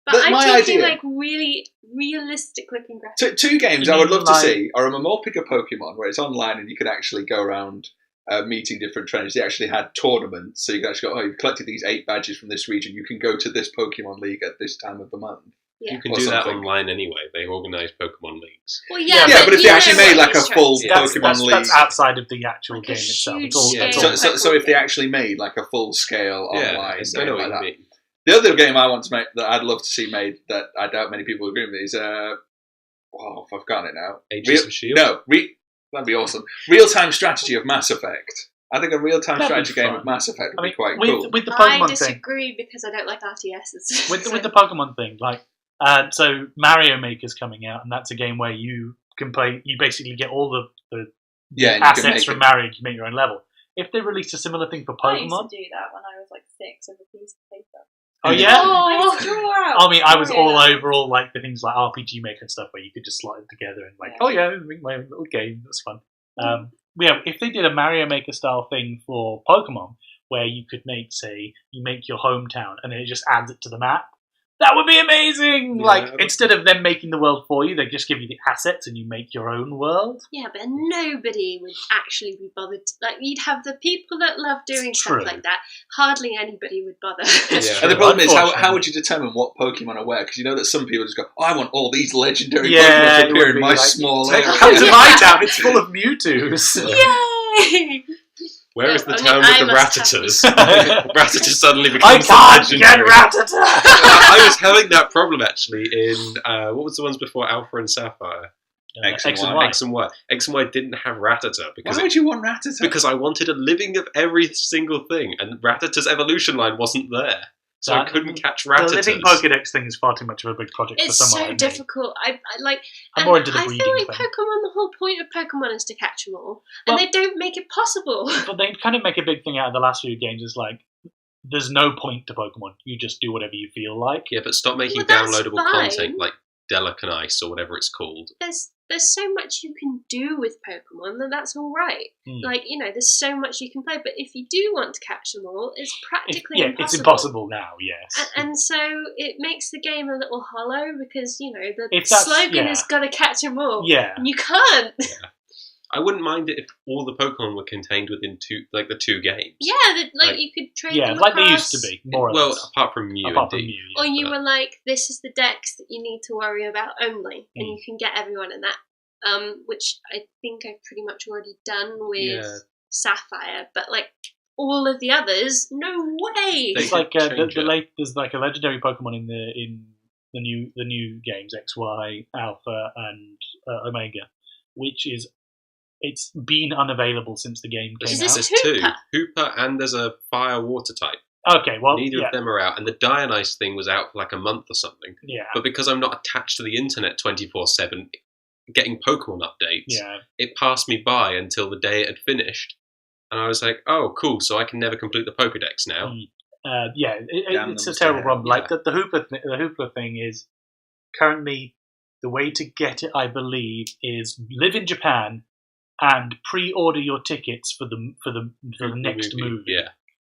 But I'm my talking idea- like really realistic looking graphics. Two games You I would mean love to like- see are a mamorphica Pokemon, where it's online and you could actually go around meeting different trainers. They actually had tournaments, so you could actually go, you've collected these 8 badges from this region, you can go to this Pokemon League at this time of the month. Yeah. You can Or do that something. online anyway. They organise Pokemon leagues. Well, Yeah, but if you they actually know made what like a he's full trying to say. Pokemon League. That's outside of the actual Like a game itself. huge It's all, scale. it's all So if they actually made like a full scale online Yeah, I game know like what that. you mean. The other game I want to make that I'd love to see made that I doubt many people agree with me is I've forgotten it now. Agents of S.H.I.E.L.D.? No, that'd be awesome. Real-time strategy of Mass Effect. I think a real-time That'd be strategy game fun. of Mass Effect would I mean, be quite with, cool. with the I Pokemon thing. disagree because I don't like RTSs. With the Pokemon thing, like, so Mario Maker's coming out, and that's a game where you can play. You basically get all the And you can assets make from it- Mario. You can make your own level. If they released a similar thing for I used Pokemon, to do that when I was like 6 with a piece of paper. oh yeah. I used to draw out. I mean, I was all Mario. over all like the things like RPG Maker and stuff where you could just slide it together and like, Yeah. oh yeah, make my own little game. That's fun. Yeah, if they did a Mario Maker style thing for Pokemon where you could make, say, you make your hometown and then it just adds it to the map, that would be amazing. Yeah, Like that'd- instead of them making the world for you, they just give you the assets and you make your own world. Yeah, but nobody would actually be bothered. Like, you'd have the people that love doing True. stuff like that. Hardly anybody would bother. It's And the problem is, how unfortunately. would you determine what Pokemon are where? Because you know that some people just go, I want all these legendary Yeah, Pokemon it to appear would in be my like, small Come area. to my town, it's full of Mewtwo's. Yay! Where is the I mean, town I with the must have- Rattatas? Rattata suddenly I becomes can't get legendary. Rattata! I was having that problem actually in what was the ones before Alpha and Sapphire? X and X and Y. Y. X and Y. X and Y didn't have Rattata Why because would you want Rattata? because I wanted a living of every single thing, and Rattata's evolution line wasn't there, so I That- couldn't catch The Rattatas. living Pokedex thing is far too much of a big project for It's someone so like me. difficult. I like. I'm and more into the I breeding feel like thing. Pokemon. The whole point of Pokemon is to catch them all, and Well- they don't make it possible. But they kind of make a big thing out of the last few games. Is like there's no point to Pokemon. You just do whatever you feel like. Yeah, but stop making Well, that's downloadable fine. content like Delican Ice or whatever it's called. There's so much you can do with Pokemon, and that's all right. Like, there's so much you can play, but if you do want to catch them all, it's practically impossible. It's impossible now, yes. And so it makes the game a little hollow because, the If that's- slogan is got to catch them all. Yeah. And you can't. I wouldn't mind it if all the Pokemon were contained within the two games. Yeah, Like- you could trade Yeah, them like across. they used to be, more or Well, less. apart from Mew Apart from indeed. Mew, Or you but- were like, this is the dex that you need to worry about only, and you can get everyone in that. Which I think I've pretty much already done with Sapphire, but like all of the others, no way. They It's like could change it. there's like a legendary Pokemon in the new games XY, Alpha, and Omega, which it's been unavailable since the game came Is out. this There's two. Hooper? Hooper and there's a fire water type. Okay, well, Neither of them are out. And the Dionyse thing was out for like a month or something. Yeah, But because I'm not attached to the internet 24/7, getting Pokemon updates, yeah. it passed me by until the day it had finished. And I was like, oh, cool, so I can never complete the Pokedex now. Damn It's them a terrible to problem. hell, Like the Hoopla thing is currently the way to get it, I believe, is live in Japan and pre-order your tickets for the next movie. Yeah.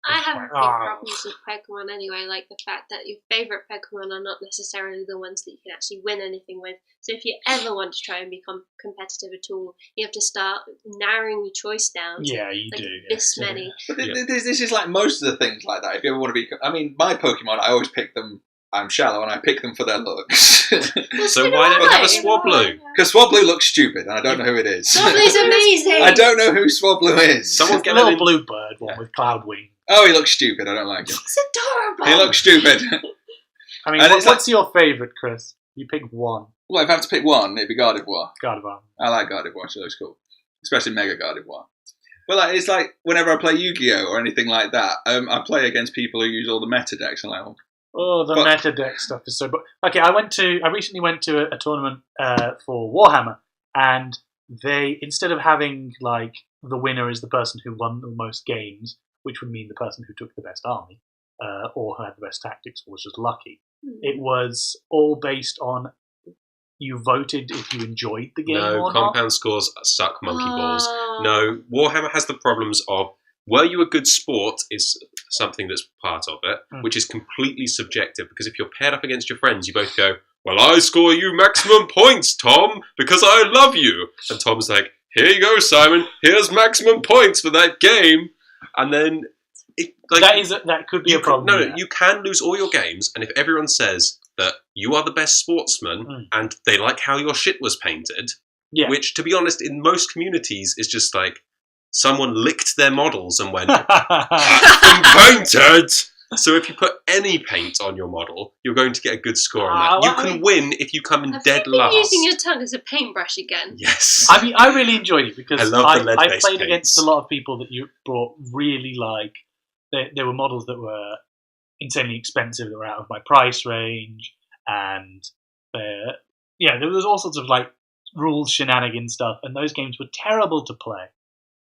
I have big Ah. problems with Pokemon anyway, like the fact that your favourite Pokemon are not necessarily the ones that you can actually win anything with. So if you ever want to try and become competitive at all, you have to start narrowing your choice down to Yeah, you like do. this yes. many. But this is like most of the things like that. If you ever want to be, I mean, my Pokemon, I always pick them. I'm shallow, and I pick them for their looks. So why don't you have a Yeah. Swablu? Because Swablu looks stupid, and I don't know who it is. Swablu's amazing! I don't know who Swablu is. Someone It's get a little an- blue bird one Yeah. with cloud wing. Oh, he looks stupid. I don't like him. It's adorable! He looks stupid. I mean, And it's what's your favourite, Chris? You pick one. Well, if I have to pick one, it'd be Gardevoir. Gardevoir. I like Gardevoir. She looks cool, especially Mega Gardevoir. But like, it's like whenever I play Yu-Gi-Oh or anything like that, I play against people who use all the meta decks, and like, well, Oh, the But- meta deck stuff is so. Okay, I recently went to a tournament for Warhammer, and they, instead of having like the winner is the person who won the most games, which would mean the person who took the best army or who had the best tactics or was just lucky, it was all based on you voted if you enjoyed the game No, or compound scores suck monkey balls. Oh. No, Warhammer has the problems of were you a good sport is something that's part of it, which is completely subjective because if you're paired up against your friends, you both go, well, I score you maximum points, Tom, because I love you. And Tom's like, here you go, Simon, here's maximum points for that game. And then that could be a problem. No, yeah. you can lose all your games, and if everyone says that you are the best sportsman and they like how your shit was painted, Yeah. which, to be honest, in most communities is just like someone licked their models and went, painted! So if you put any paint on your model, you're going to get a good score on that. You can win if you come in Have dead you been last. using your tongue as a paintbrush again? Yes. I mean, I really enjoyed it because I love the lead-based played paints. against a lot of people that you brought really like. There were models that were insanely expensive that were out of my price range, and there was all sorts of like rules shenanigans stuff, and those games were terrible to play.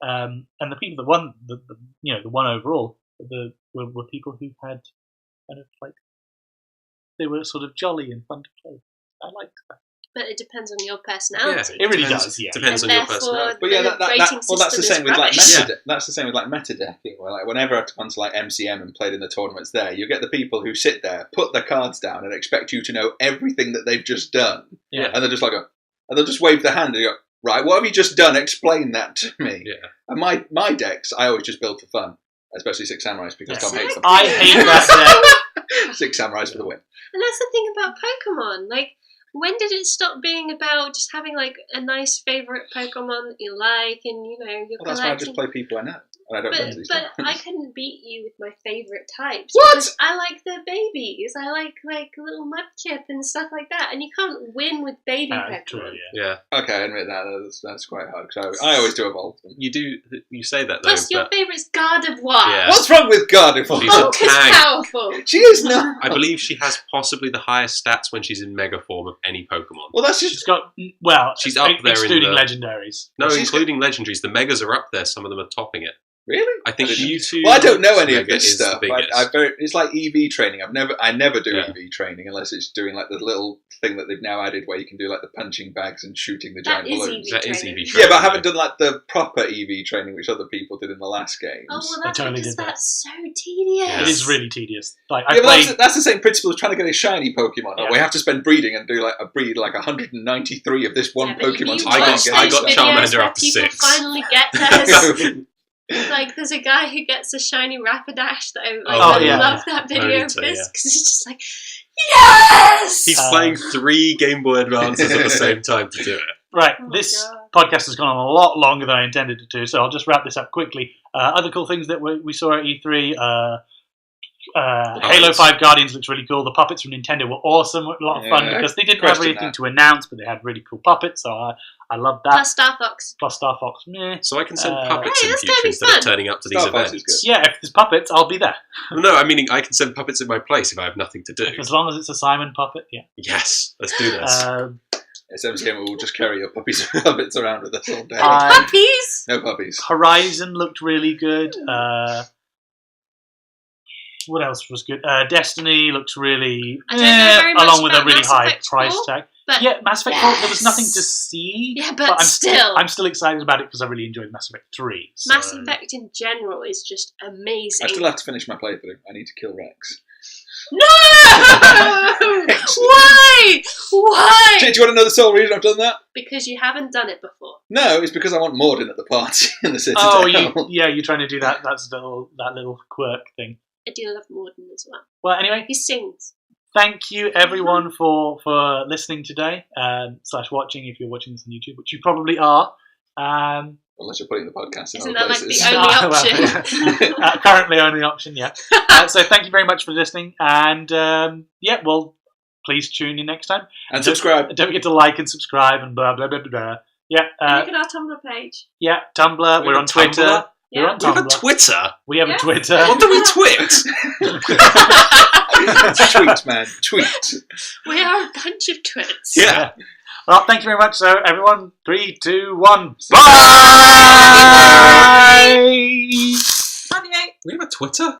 And the people that won, the one overall, were people who had kind of like they were sort of jolly and fun to play. I liked that. But it depends on your personality. It really depends- does, yeah. Depends on And your therefore, personality. But yeah, the rating well, that's the system same is with like rubbish. meta. That's the same with like meta decking. Where like whenever I've gone to like MCM and played in the tournaments there, you get the people who sit there, put their cards down, and expect you to know everything that they've just done. Yeah. And they're just like, and they'll just wave their hand and you go, right, what have you just done? Explain that to me. Yeah. And my decks, I always just build for fun, especially Six Samurais because Tom hates them. I hate that deck. Six Samurais for the win. And that's the thing about Pokemon. Like, when did it stop being about just having like a nice favourite Pokemon that you like and you're Well, that's why I just collecting? play people I know, and I don't go to these But I tournaments. couldn't beat you with my favourite types. What? Because I like the babies. I like little Mudkip and stuff like that. And you can't win with baby Pokemon. True, yeah. Yeah. Okay, I admit that. That's quite hard because I always do evolve them. You say that though, Plus, your but favourite's Gardevoir. Yeah. What's wrong with Gardevoir? She's a Bonker's tank. powerful. She is not. I believe she has possibly the highest stats when she's in Mega form of any Pokemon. Well, that's She's just. got she's up there in excluding the- legendaries. No, She's including legendaries. The Megas are up there. Some of them are topping it. Really? I think I didn't know. YouTube. Well, I don't know any of Mega this is the stuff. biggest. It's like EV training. I never do Yeah. EV training unless it's doing like the little thing that they've now added where you can do like the punching bags and shooting the That giant is balloons. EV That is training. EV Yeah, training. but I haven't done like the proper EV training which other people did in the last games. Oh, well, I that's totally because did that. that's so tedious. Yeah. It is really tedious. Like I Yeah, but played. that's the same principle as trying to get a shiny Pokemon. Yeah. We have to spend breeding and do like a breed like 193 of this one Yeah, but Pokemon. you to I try watch and got get those it. videos Charmander where after people 6. finally get theirs. Like, there's a guy who gets a shiny Rapidash, though. Like, Oh, I yeah. love that video Only of two, this, yeah. because it's just like, yes! He's playing 3 Game Boy Advances at the same time to do it. Right, Oh my this God. podcast has gone on a lot longer than I intended it to, so I'll just wrap this up quickly. Other cool things that we saw at E3. Halo 5 Guardians looks really cool. The puppets from Nintendo were awesome, a lot of fun Yeah, because they didn't have question anything that. to announce, but they had really cool puppets, so I love that. Plus Star Fox. Plus Star Fox, meh. So I can send Uh, puppets Hey, in that's future gonna be instead of fun. turning up to these Star Fox is events. Yeah, if there's puppets, I'll be there. Well, no, I mean I can send puppets in my place if I have nothing to do. As long as it's a Simon puppet, yeah. Yes, let's do this. SM's game will just carry your puppets around with us all day. Puppies! No puppies. Horizon looked really good. What else was good? Destiny looks really I don't know very much along with a about really Mass high Effect price 4, tag. but Yeah, Mass Effect 4, there was yes. nothing to see. Yeah, but I'm still. I'm still excited about it because I really enjoyed Mass Effect 3. So. Mass Effect in general is just amazing. I still have to finish my playthrough. I need to kill Rex. No! Why? Why? Do you want to know the sole reason I've done that? Because you haven't done it before. No, it's because I want Morden at the party in the Citadel. Oh, you're trying to do that. That's that little quirk thing. I do love Morden as well. Well, anyway, He sings. thank you everyone for listening today / watching if you're watching this on YouTube, which you probably are. Unless you're putting the podcast in Isn't other that like the places. only Well, option? currently only option, yeah. So thank you very much for listening, and well, please tune in next time. And subscribe. Don't forget to like and subscribe and blah blah blah blah blah. Yeah, And look at our Tumblr page. yeah. Tumblr. We're on Twitter. Tumblr? We're on We have a Tumblr. Twitter. We have a Yeah. Twitter. What do we twit? Tweet, man. Tweet. We are a bunch of twits. Yeah. Well, thank you very much. So, everyone, 3, 2, 1. Bye. Bye. Bye. Love you. We have a Twitter?